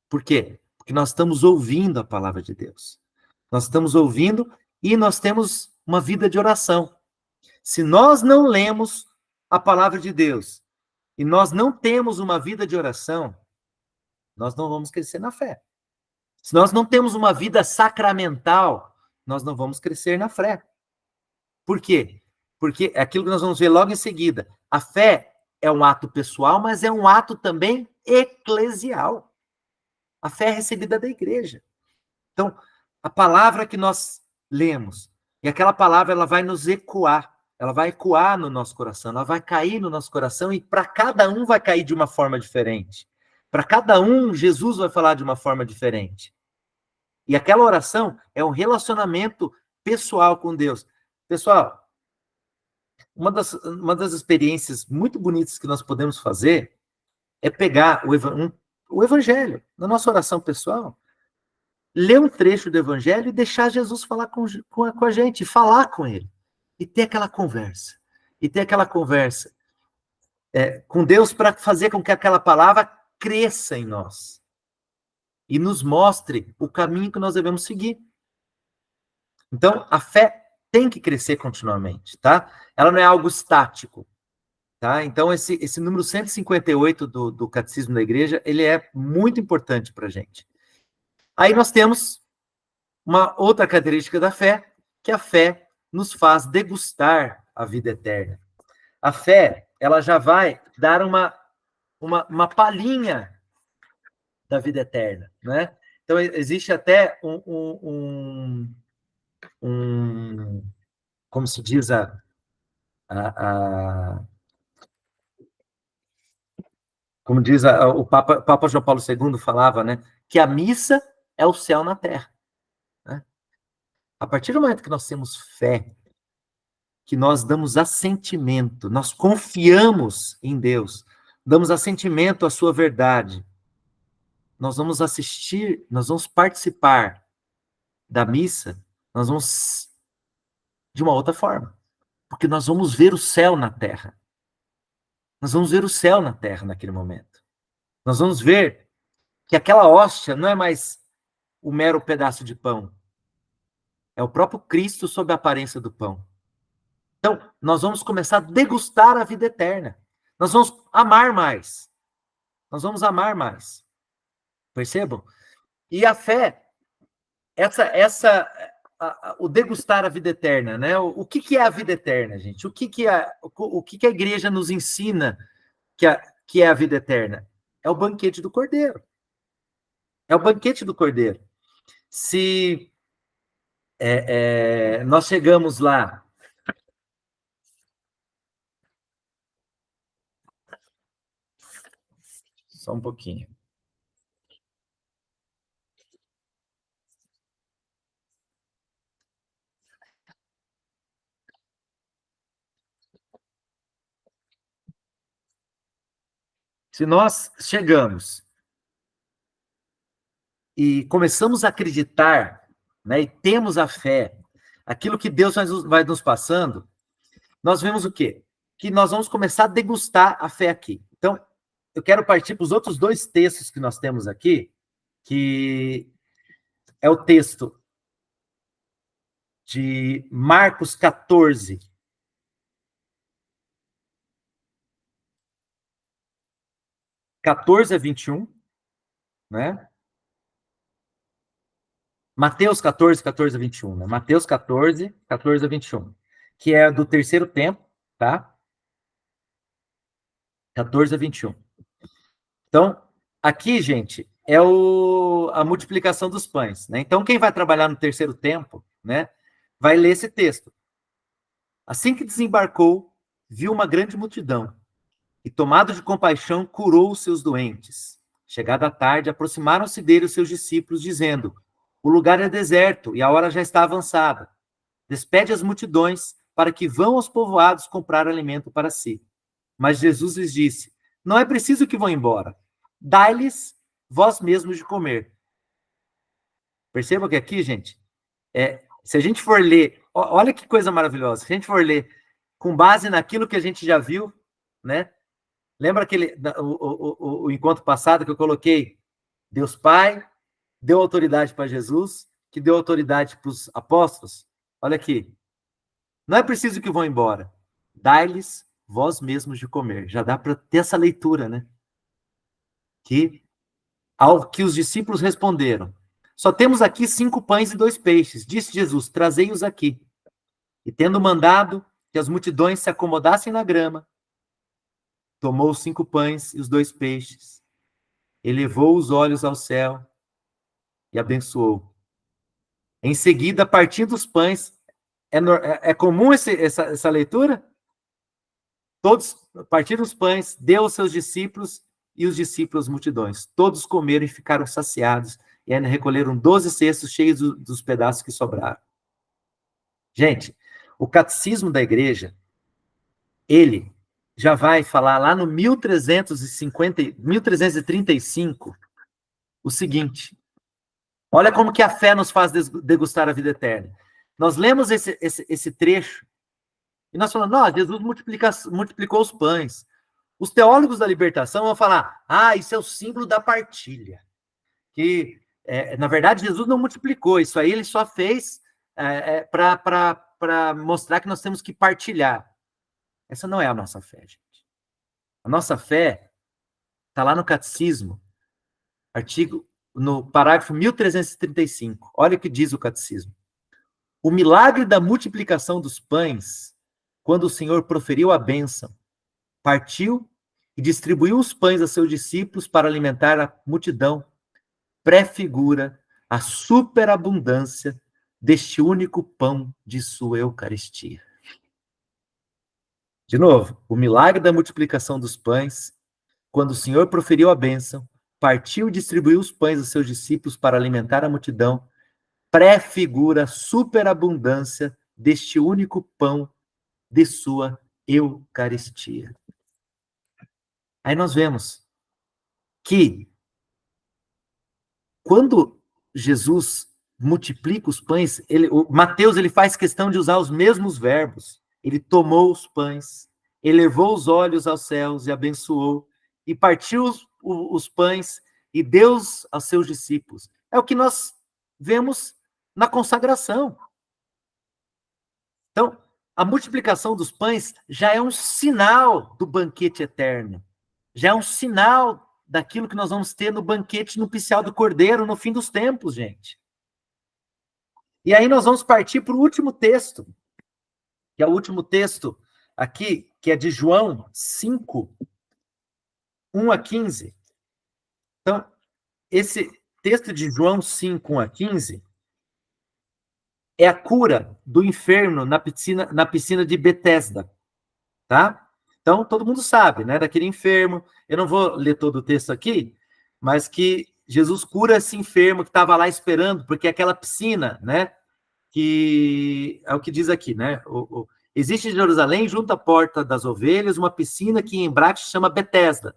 Por quê? Porque nós estamos ouvindo a palavra de Deus. Nós estamos ouvindo e nós temos uma vida de oração. Se nós não lemos a palavra de Deus e nós não temos uma vida de oração, nós não vamos crescer na fé. Se nós não temos uma vida sacramental, nós não vamos crescer na fé. Por quê? Porque é aquilo que nós vamos ver logo em seguida. A fé é um ato pessoal, mas é um ato também eclesial. A fé é recebida da igreja. Então, a palavra que nós lemos, e aquela palavra ela vai nos ecoar, ela vai ecoar no nosso coração, ela vai cair no nosso coração e para cada um vai cair de uma forma diferente. Para cada um, Jesus vai falar de uma forma diferente. E aquela oração é um relacionamento pessoal com Deus. Pessoal, uma das experiências muito bonitas que nós podemos fazer é pegar o Evangelho na nossa oração pessoal, ler um trecho do Evangelho e deixar Jesus falar com a gente, falar com ele. E ter aquela conversa. E ter aquela conversa com Deus para fazer com que aquela palavra cresça em nós. E nos mostre o caminho que nós devemos seguir. Então, a fé tem que crescer continuamente, tá? Ela não é algo estático, tá? Então, esse número 158 do Catecismo da Igreja, ele é muito importante para a gente. Aí nós temos uma outra característica da fé, que a fé nos faz degustar a vida eterna. A fé, ela já vai dar uma palhinha da vida eterna, né? Então, existe até como se diz como diz o Papa João Paulo II falava, né? Que a missa é o céu na terra. Né? A partir do momento que nós temos fé, que nós damos assentimento, nós confiamos em Deus, damos assentimento à sua verdade, nós vamos assistir, nós vamos participar da missa, nós vamos de uma outra forma, porque nós vamos ver o céu na terra. Nós vamos ver o céu na terra naquele momento. Nós vamos ver que aquela hóstia não é mais o mero pedaço de pão. É o próprio Cristo sob a aparência do pão. Então, nós vamos começar a degustar a vida eterna. Nós vamos amar mais. Nós vamos amar mais. Percebam? E a fé, o degustar a vida eterna, né? O que é a vida eterna, gente? O que a igreja nos ensina que é a vida eterna? É o banquete do Cordeiro. É o banquete do Cordeiro. Se nós chegamos lá Só um pouquinho. Se nós chegamos e começamos a acreditar, né, e temos a fé, aquilo que Deus vai nos passando, nós vemos o quê? Que nós vamos começar a degustar a fé aqui. Então, eu quero partir para os outros dois textos que nós temos aqui, que é o texto de Marcos 14, 14 a 21, né? Mateus 14, 14 a 21, né? Mateus 14, 14 a 21, que é do terceiro tempo, tá? 14 a 21. Então, aqui, gente, é a multiplicação dos pães, né? Então, quem vai trabalhar no terceiro tempo, né, vai ler esse texto. Assim que desembarcou, viu uma grande multidão e, tomado de compaixão, curou os seus doentes. Chegada a tarde, aproximaram-se dele os seus discípulos, dizendo: o lugar é deserto e a hora já está avançada. Despede as multidões para que vão aos povoados comprar alimento para si. Mas Jesus lhes disse: não é preciso que vão embora. Dai-lhes vós mesmos de comer. Percebam que aqui, gente, se a gente for ler, olha que coisa maravilhosa, se a gente for ler com base naquilo que a gente já viu, né? Lembra o encontro passado que eu coloquei? Deus Pai deu autoridade para Jesus, que deu autoridade para os apóstolos. Olha aqui. Não é preciso que vão embora. Dai-lhes vós mesmos de comer. Já dá para ter essa leitura, né? Que ao que os discípulos responderam: só temos aqui 5 pães e 2 peixes. Disse Jesus: trazei-os aqui. E tendo mandado que as multidões se acomodassem na grama, tomou os 5 pães e os 2 peixes, elevou os olhos ao céu e abençoou. Em seguida, partindo os pães, é comum essa leitura? Todos partiram os pães, deu aos seus discípulos e os discípulos multidões. Todos comeram e ficaram saciados, e ainda recolheram 12 cestos cheios dos pedaços que sobraram. Gente, o catecismo da igreja, ele já vai falar lá no 1335 o seguinte: olha como que a fé nos faz degustar a vida eterna. Nós lemos esse trecho e nós falamos: não, Jesus multiplicou os pães. Os teólogos da libertação vão falar: isso é o símbolo da partilha. Que, na verdade, Jesus não multiplicou, isso aí ele só fez para mostrar que nós temos que partilhar. Essa não é a nossa fé, gente. A nossa fé está lá no catecismo, no parágrafo 1335. Olha o que diz o catecismo. O milagre da multiplicação dos pães, quando o Senhor proferiu a bênção, partiu e distribuiu os pães a seus discípulos para alimentar a multidão, prefigura a superabundância deste único pão de sua Eucaristia. De novo, o milagre da multiplicação dos pães, quando o Senhor proferiu a bênção, partiu e distribuiu os pães a seus discípulos para alimentar a multidão, prefigura a superabundância deste único pão de sua Eucaristia. Aí nós vemos que quando Jesus multiplica os pães, o Mateus ele faz questão de usar os mesmos verbos. Ele tomou os pães, elevou os olhos aos céus e abençoou, e partiu os pães e deu aos seus discípulos. É o que nós vemos na consagração. Então, a multiplicação dos pães já é um sinal do banquete eterno. Já é um sinal daquilo que nós vamos ter no banquete nupcial do Cordeiro no fim dos tempos, gente. E aí nós vamos partir para o último texto, que é o último texto aqui, que é de João 5, 1 a 15. Então, esse texto de João 5, 1 a 15 é a cura do enfermo na piscina de Betesda, tá? Então, todo mundo sabe, né? Daquele enfermo. Eu não vou ler todo o texto aqui, mas que Jesus cura esse enfermo que estava lá esperando, porque aquela piscina, né? Que é o que diz aqui, né? Existe em Jerusalém, junto à Porta das Ovelhas, uma piscina que em hebraico se chama Betesda,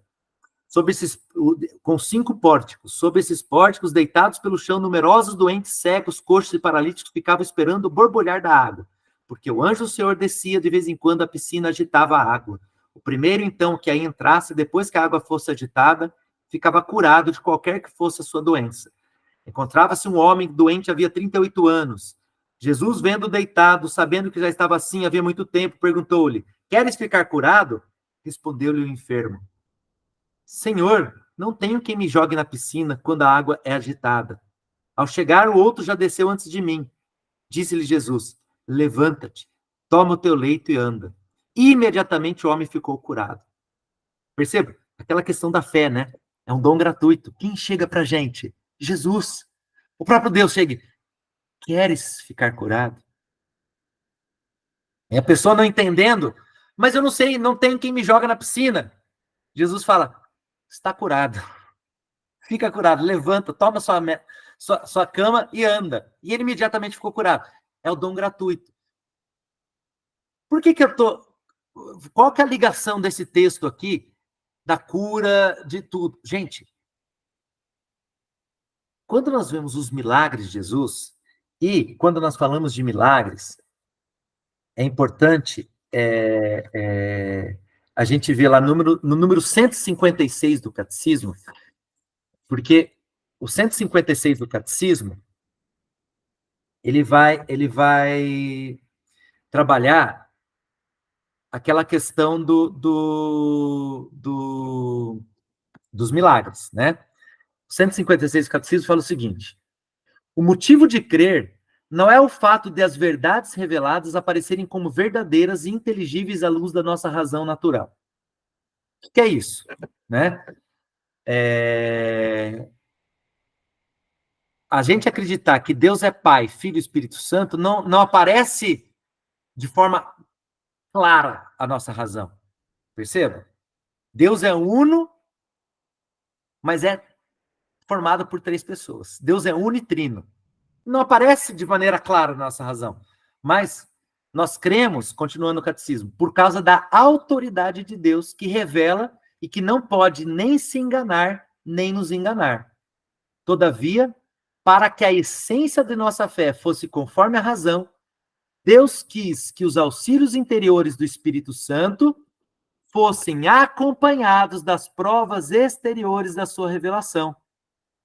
com 5 pórticos. Sob esses pórticos, deitados pelo chão, numerosos doentes, cegos, coxos e paralíticos ficavam esperando o borbulhar da água, porque o anjo do Senhor descia de vez em quando, a piscina agitava a água. O primeiro, então, que aí entrasse, depois que a água fosse agitada, ficava curado de qualquer que fosse a sua doença. Encontrava-se um homem doente havia 38 anos. Jesus, vendo deitado, sabendo que já estava assim havia muito tempo, perguntou-lhe: queres ficar curado? Respondeu-lhe o enfermo: Senhor, não tenho quem me jogue na piscina quando a água é agitada. Ao chegar, o outro já desceu antes de mim. Disse-lhe Jesus: levanta-te, toma o teu leito e anda. E imediatamente o homem ficou curado. Perceba? Aquela questão da fé, né? É um dom gratuito. Quem chega pra gente? Jesus. O próprio Deus chega. Queres ficar curado? E a pessoa não entendendo, mas eu não sei, não tem quem me joga na piscina. Jesus fala: está curado. Fica curado, levanta, toma sua cama e anda. E ele imediatamente ficou curado. É o dom gratuito. Por que eu tô... Qual que é a ligação desse texto aqui da cura de tudo? Gente, quando nós vemos os milagres de Jesus, e quando nós falamos de milagres, é importante a gente ver lá no número 156 do Catecismo, porque o 156 do Catecismo, ele vai trabalhar aquela questão dos milagres, né? O 156 do Catecismo fala o seguinte: o motivo de crer não é o fato de as verdades reveladas aparecerem como verdadeiras e inteligíveis à luz da nossa razão natural. O que é isso? Né? A gente acreditar que Deus é Pai, Filho e Espírito Santo não aparece de forma clara a nossa razão. Perceba? Deus é uno, mas é formado por 3 pessoas. Deus é unitrino. Não aparece de maneira clara na nossa razão. Mas nós cremos, continuando o catecismo, por causa da autoridade de Deus que revela e que não pode nem se enganar, nem nos enganar. Todavia, para que a essência de nossa fé fosse conforme a razão, Deus quis que os auxílios interiores do Espírito Santo fossem acompanhados das provas exteriores da sua revelação.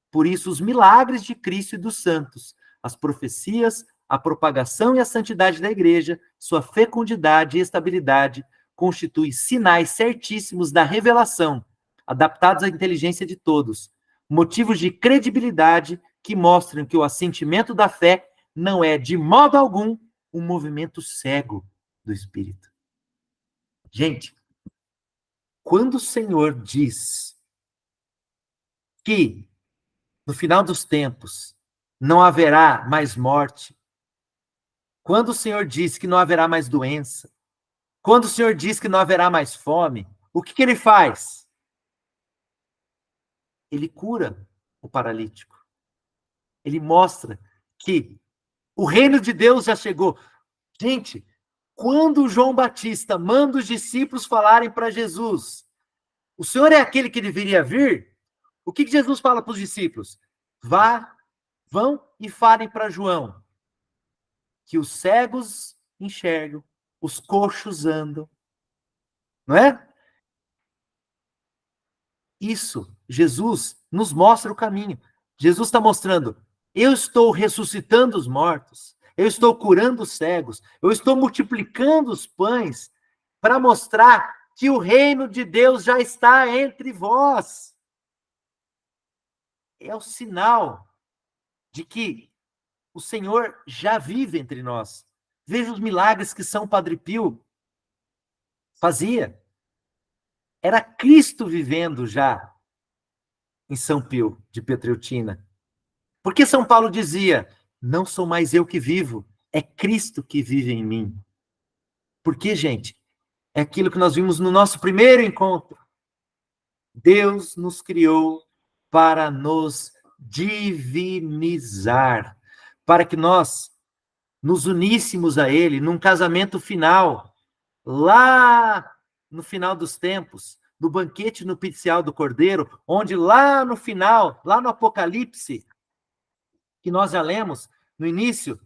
Por isso, os milagres de Cristo e dos santos, as profecias, a propagação e a santidade da igreja, sua fecundidade e estabilidade, constituem sinais certíssimos da revelação, adaptados à inteligência de todos, motivos de credibilidade que mostram que o assentimento da fé não é, de modo algum, um movimento cego do Espírito. Gente, quando o Senhor diz que no final dos tempos não haverá mais morte, quando o Senhor diz que não haverá mais doença, quando o Senhor diz que não haverá mais fome, o que ele faz? Ele cura o paralítico. Ele mostra que o reino de Deus já chegou. Gente, quando João Batista manda os discípulos falarem para Jesus: o Senhor é aquele que deveria vir? O que Jesus fala para os discípulos? Vão e falem para João que os cegos enxergam, os coxos andam. Não é? Isso, Jesus nos mostra o caminho. Jesus está mostrando: eu estou ressuscitando os mortos, eu estou curando os cegos, eu estou multiplicando os pães para mostrar que o reino de Deus já está entre vós. É o sinal de que o Senhor já vive entre nós. Veja os milagres que São Padre Pio fazia. Era Cristo vivendo já em São Pio de Pietrelcina. Porque São Paulo dizia: não sou mais eu que vivo, é Cristo que vive em mim. Por quê, gente? É aquilo que nós vimos no nosso primeiro encontro. Deus nos criou para nos divinizar, para que nós nos uníssemos a Ele num casamento final, lá no final dos tempos, do banquete nupcial do Cordeiro, onde lá no final, lá no Apocalipse, que nós já lemos no início,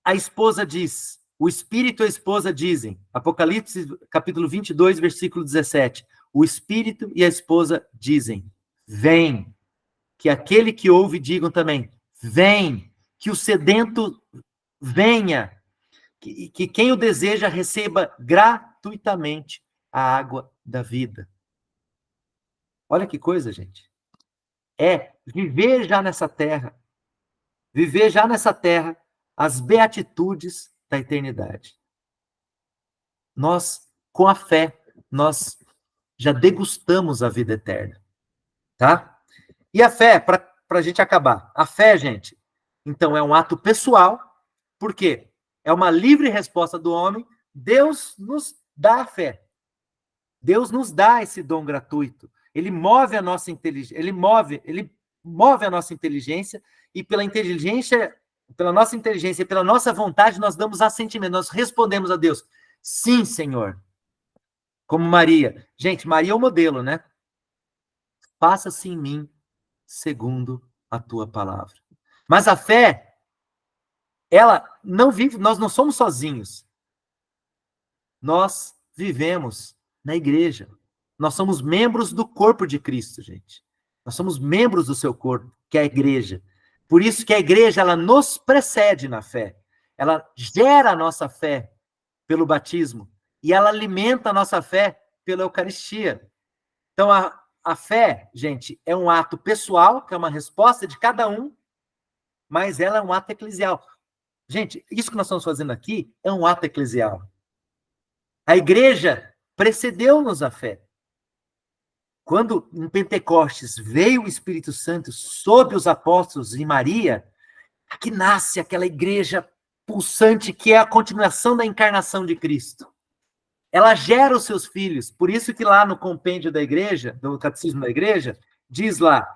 a esposa diz, o Espírito e a esposa dizem, Apocalipse capítulo 22, versículo 17, o Espírito e a esposa dizem, vem, que aquele que ouve digam também, vem, que o sedento venha, que quem o deseja receba gratuitamente a água da vida. Olha que coisa, gente. É viver já nessa terra as beatitudes da eternidade. Nós, com a fé, nós já degustamos a vida eterna, tá? E a fé, para a gente acabar, a fé, gente, então é um ato pessoal, por quê? É uma livre resposta do homem, Deus nos dá a fé. Deus nos dá esse dom gratuito. Ele move a nossa inteligência, ele move a nossa inteligência, e pela nossa inteligência e pela nossa vontade, nós damos assentimento, nós respondemos a Deus. Sim, Senhor. Como Maria. Gente, Maria é o modelo, né? Faça-se em mim segundo a tua palavra. Mas a fé, ela não vive, nós não somos sozinhos. Nós vivemos na igreja. Nós somos membros do corpo de Cristo, gente. Nós somos membros do seu corpo, que é a igreja. Por isso que a igreja, ela nos precede na fé. Ela gera a nossa fé pelo batismo. E ela alimenta a nossa fé pela Eucaristia. Então, a fé, gente, é um ato pessoal, que é uma resposta de cada um, mas ela é um ato eclesial. Gente, isso que nós estamos fazendo aqui é um ato eclesial. A igreja precedeu-nos a fé. Quando em Pentecostes veio o Espírito Santo sobre os apóstolos e Maria, aqui nasce aquela igreja pulsante que é a continuação da encarnação de Cristo. Ela gera os seus filhos, por isso que lá no compêndio da igreja, no catecismo da igreja, diz lá,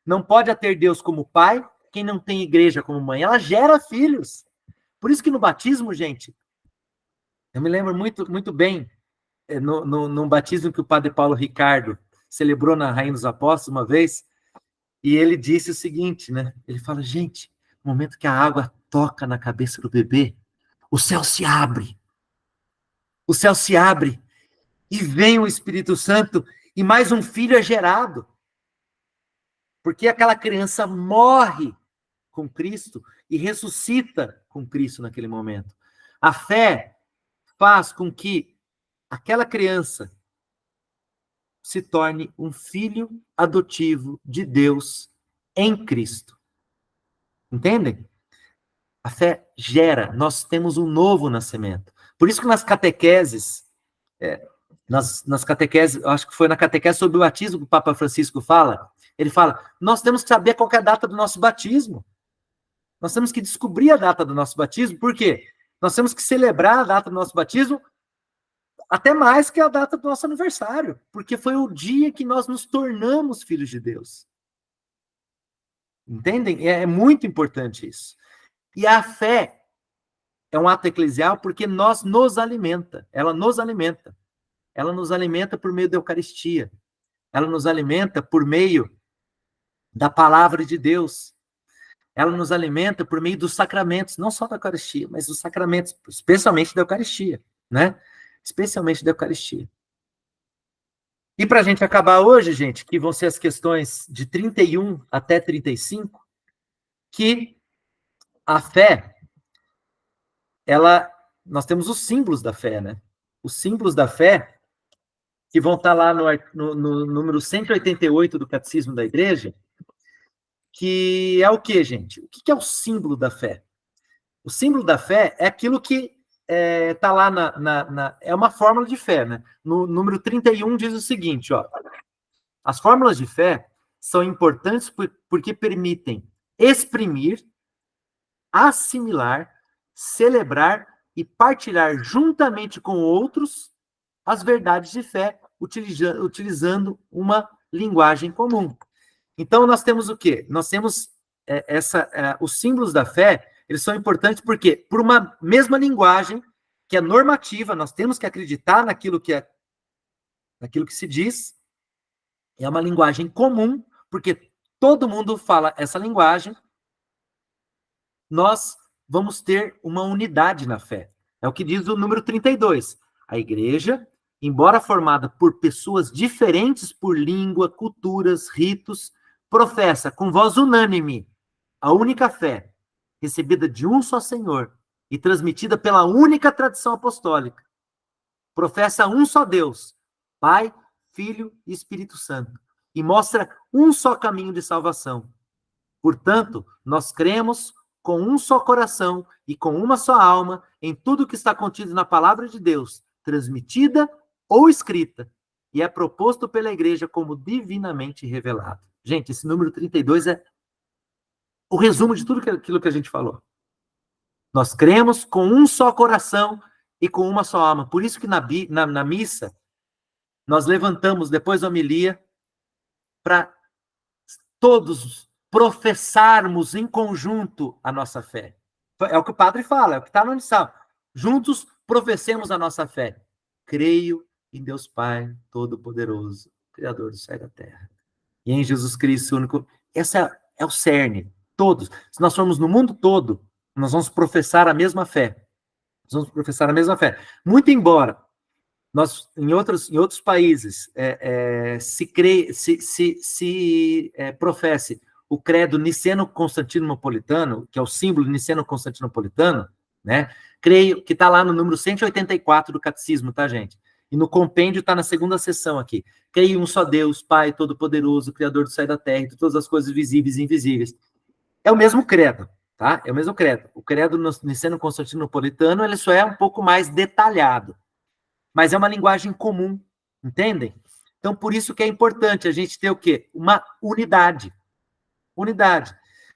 não pode ter Deus como pai, quem não tem igreja como mãe. Ela gera filhos. Por isso que no batismo, gente, eu me lembro muito, muito bem, no batismo que o padre Paulo Ricardo celebrou na Rainha dos Apóstolos uma vez, e ele disse o seguinte, né? Ele fala, gente, no momento que a água toca na cabeça do bebê, o céu se abre. O céu se abre e vem o Espírito Santo e mais um filho é gerado. Porque aquela criança morre com Cristo e ressuscita com Cristo naquele momento. A fé faz com que aquela criança se torne um filho adotivo de Deus em Cristo. Entendem? A fé gera, nós temos um novo nascimento. Por isso que nas catequeses, nas catequeses, acho que foi na catequese sobre o batismo que o Papa Francisco fala, ele fala, nós temos que saber qual é a data do nosso batismo. Nós temos que descobrir a data do nosso batismo, por quê? Nós temos que celebrar a data do nosso batismo até mais que a data do nosso aniversário, porque foi o dia que nós nos tornamos filhos de Deus. Entendem? É muito importante isso. E a fé é um ato eclesial porque nos alimenta. Ela nos alimenta. Ela nos alimenta por meio da Eucaristia. Ela nos alimenta por meio da palavra de Deus. Ela nos alimenta por meio dos sacramentos, não só da Eucaristia, mas dos sacramentos, especialmente da Eucaristia, né? Especialmente da Eucaristia. E para a gente acabar hoje, gente, que vão ser as questões de 31 até 35, que a fé, nós temos os símbolos da fé, né? Os símbolos da fé, que vão estar lá no número 188 do Catecismo da Igreja, que é o quê, gente? O que é o símbolo da fé? O símbolo da fé é aquilo que está lá é uma fórmula de fé, né? No número 31 diz o seguinte, ó. As fórmulas de fé são importantes porque permitem exprimir, assimilar, celebrar e partilhar juntamente com outros as verdades de fé, utilizando uma linguagem comum. Então, nós temos o quê? Nós temos os símbolos da fé, eles são importantes porque, por uma mesma linguagem, que é normativa, nós temos que acreditar naquilo que se diz, é uma linguagem comum, porque todo mundo fala essa linguagem, nós vamos ter uma unidade na fé. É o que diz o número 32. A igreja, embora formada por pessoas diferentes por língua, culturas, ritos, professa com voz unânime a única fé, recebida de um só Senhor e transmitida pela única tradição apostólica. Professa um só Deus, Pai, Filho e Espírito Santo, e mostra um só caminho de salvação. Portanto, nós cremos com um só coração e com uma só alma em tudo que está contido na palavra de Deus, transmitida ou escrita, e é proposto pela igreja como divinamente revelado. Gente, esse número 32 é o resumo de tudo aquilo que a gente falou. Nós cremos com um só coração e com uma só alma. Por isso que na missa, nós levantamos, depois da homilia, para todos professarmos em conjunto a nossa fé. É o que o padre fala, é o que está no missal. Juntos professemos a nossa fé. Creio em Deus Pai Todo-Poderoso, Criador do céu e da terra. E em Jesus Cristo, único. Essa é o cerne. Todos. Se nós formos no mundo todo, nós vamos professar a mesma fé. Nós vamos professar a mesma fé. Muito embora nós, em outros países, professe o credo niceno-constantinopolitano, que é o símbolo niceno-constantinopolitano, né? Creio que está lá no número 184 do catecismo, tá, gente? E no compêndio está na segunda seção aqui. Creio em um só Deus, Pai Todo-Poderoso, Criador do céu e da terra, de todas as coisas visíveis e invisíveis. É o mesmo credo, tá? É o mesmo credo. O credo niceno-constantinopolitano, ele só é um pouco mais detalhado. Mas é uma linguagem comum, entendem? Então, por isso que é importante a gente ter o quê? Uma unidade. Unidade.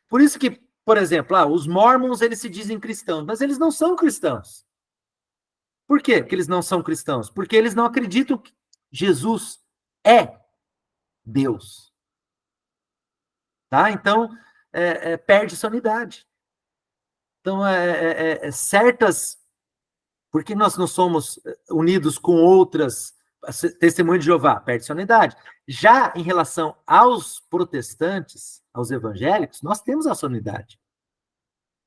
Por isso que, por exemplo, os mormons, eles se dizem cristãos, mas eles não são cristãos. Por quê que eles não são cristãos? Porque eles não acreditam que Jesus é Deus. Tá? Então, perde sua unidade. Então, certas... Porque nós não somos unidos com outras... Testemunho de Jeová, perde sua unidade. Já em relação aos protestantes, aos evangélicos, nós temos a sua unidade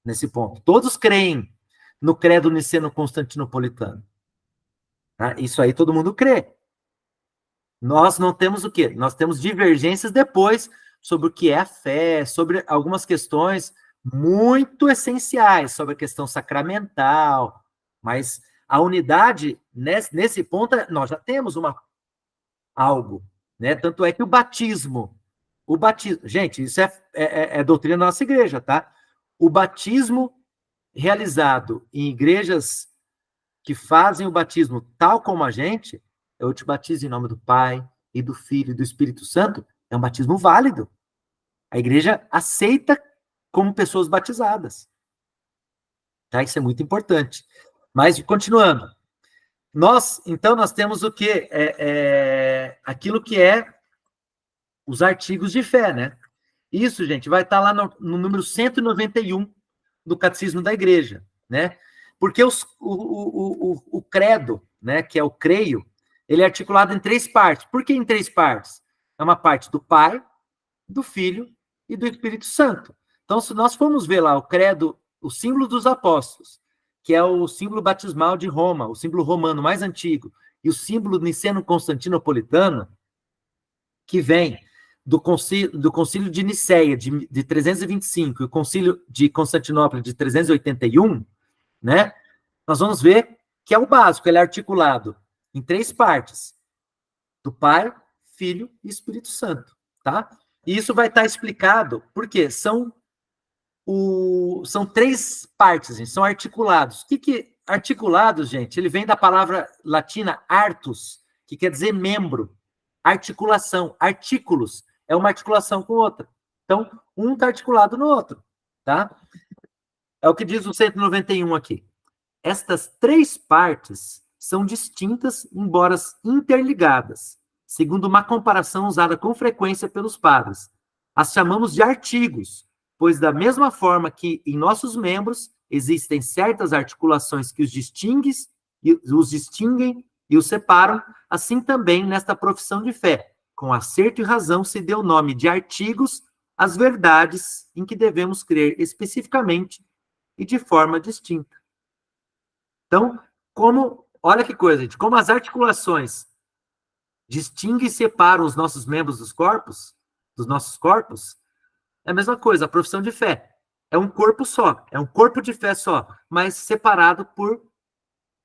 nesse ponto. Todos creem no credo niceno-constantinopolitano. Tá? Isso aí todo mundo crê. Nós não temos o quê? Nós temos divergências depois sobre o que é a fé, sobre algumas questões muito essenciais, sobre a questão sacramental, mas a unidade, nesse ponto, nós já temos algo, né? Tanto é que o batismo, gente, isso é doutrina da nossa igreja, tá? O batismo realizado em igrejas que fazem o batismo tal como a gente, eu te batizo em nome do Pai, e do Filho e do Espírito Santo, é um batismo válido. A igreja aceita como pessoas batizadas. Tá? Isso é muito importante. Mas, continuando. Então, nós temos o quê? Aquilo que é os artigos de fé, né? Isso, gente, vai estar lá no número 191 do Catecismo da Igreja, né? Porque o credo, né, que é o creio, ele é articulado em 3 partes. Por que em 3 partes? É uma parte do Pai, do Filho e do Espírito Santo. Então, se nós formos ver lá o credo, o símbolo dos apóstolos, que é o símbolo batismal de Roma, o símbolo romano mais antigo, e o símbolo niceno-constantinopolitano, que vem do concílio de Nicéia, de 325, e o concílio de Constantinopla, de 381, né? Nós vamos ver que é o básico, ele é articulado em 3 partes, do Pai, Filho e Espírito Santo, tá? E isso vai estar explicado, porque são 3 partes, gente, são articulados. O que articulados, gente? Ele vem da palavra latina artus, que quer dizer membro, articulação, artículos, é uma articulação com outra. Então, um está articulado no outro, tá? É o que diz o 191 aqui. Estas três partes são distintas, embora interligadas, segundo uma comparação usada com frequência pelos padres. As chamamos de artigos, pois da mesma forma que em nossos membros existem certas articulações que os distinguem e os separam, assim também nesta profissão de fé, com acerto e razão se deu o nome de artigos às verdades em que devemos crer especificamente e de forma distinta. Então, olha que coisa, gente, como as articulações distinguem e separam os nossos membros dos nossos corpos, é a mesma coisa, a profissão de fé. É um corpo só, é um corpo de fé só, mas separado por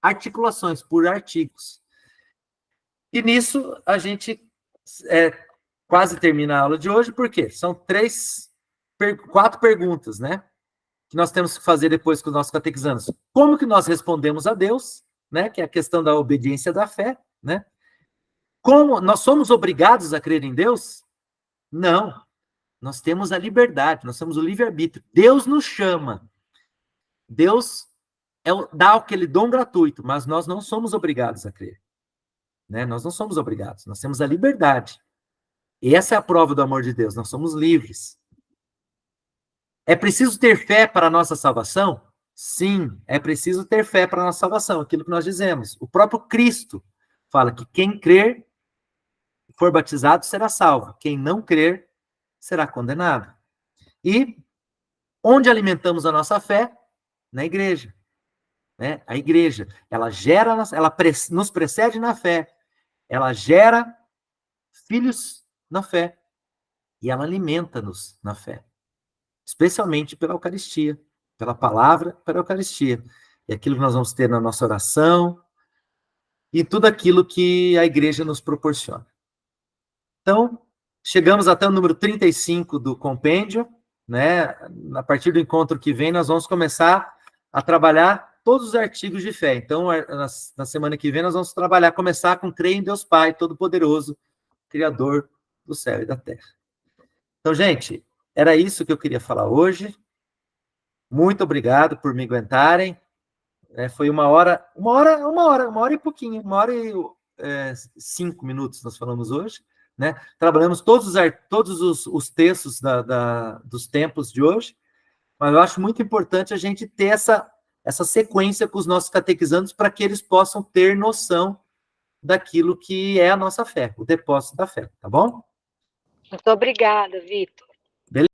articulações, por artigos. E nisso a gente quase termina a aula de hoje, porque são 4 perguntas, né? Que nós temos que fazer depois com os nossos catequizandos. Como que nós respondemos a Deus, né? Que é a questão da obediência da fé, né? Como nós somos obrigados a crer em Deus? Não. Nós temos a liberdade, nós temos o livre-arbítrio. Deus nos chama. Deus dá aquele dom gratuito, mas nós não somos obrigados a crer. Né? Nós não somos obrigados, nós temos a liberdade. E essa é a prova do amor de Deus, nós somos livres. É preciso ter fé para a nossa salvação? Sim, é preciso ter fé para a nossa salvação, aquilo que nós dizemos. O próprio Cristo fala que quem crer, for batizado, será salvo. Quem não crer, será condenado. E onde alimentamos a nossa fé? Na igreja. Né? A igreja, ela nos precede na fé, ela gera filhos na fé e ela alimenta-nos na fé, especialmente pela Eucaristia, pela palavra, pela Eucaristia. E aquilo que nós vamos ter na nossa oração e tudo aquilo que a igreja nos proporciona. Então, chegamos até o número 35 do compêndio, né? A partir do encontro que vem, nós vamos começar a trabalhar todos os artigos de fé. Então, na semana que vem, nós vamos começar com crer em Deus Pai, Todo-Poderoso, Criador do céu e da terra. Então, gente, era isso que eu queria falar hoje. Muito obrigado por me aguentarem. Foi 1 hora e pouquinho, 1h05 minutos nós falamos hoje. Né? Trabalhamos todos os textos dos tempos de hoje, mas eu acho muito importante a gente ter essa sequência com os nossos catequizandos para que eles possam ter noção daquilo que é a nossa fé, o depósito da fé, tá bom? Muito obrigada, Vitor.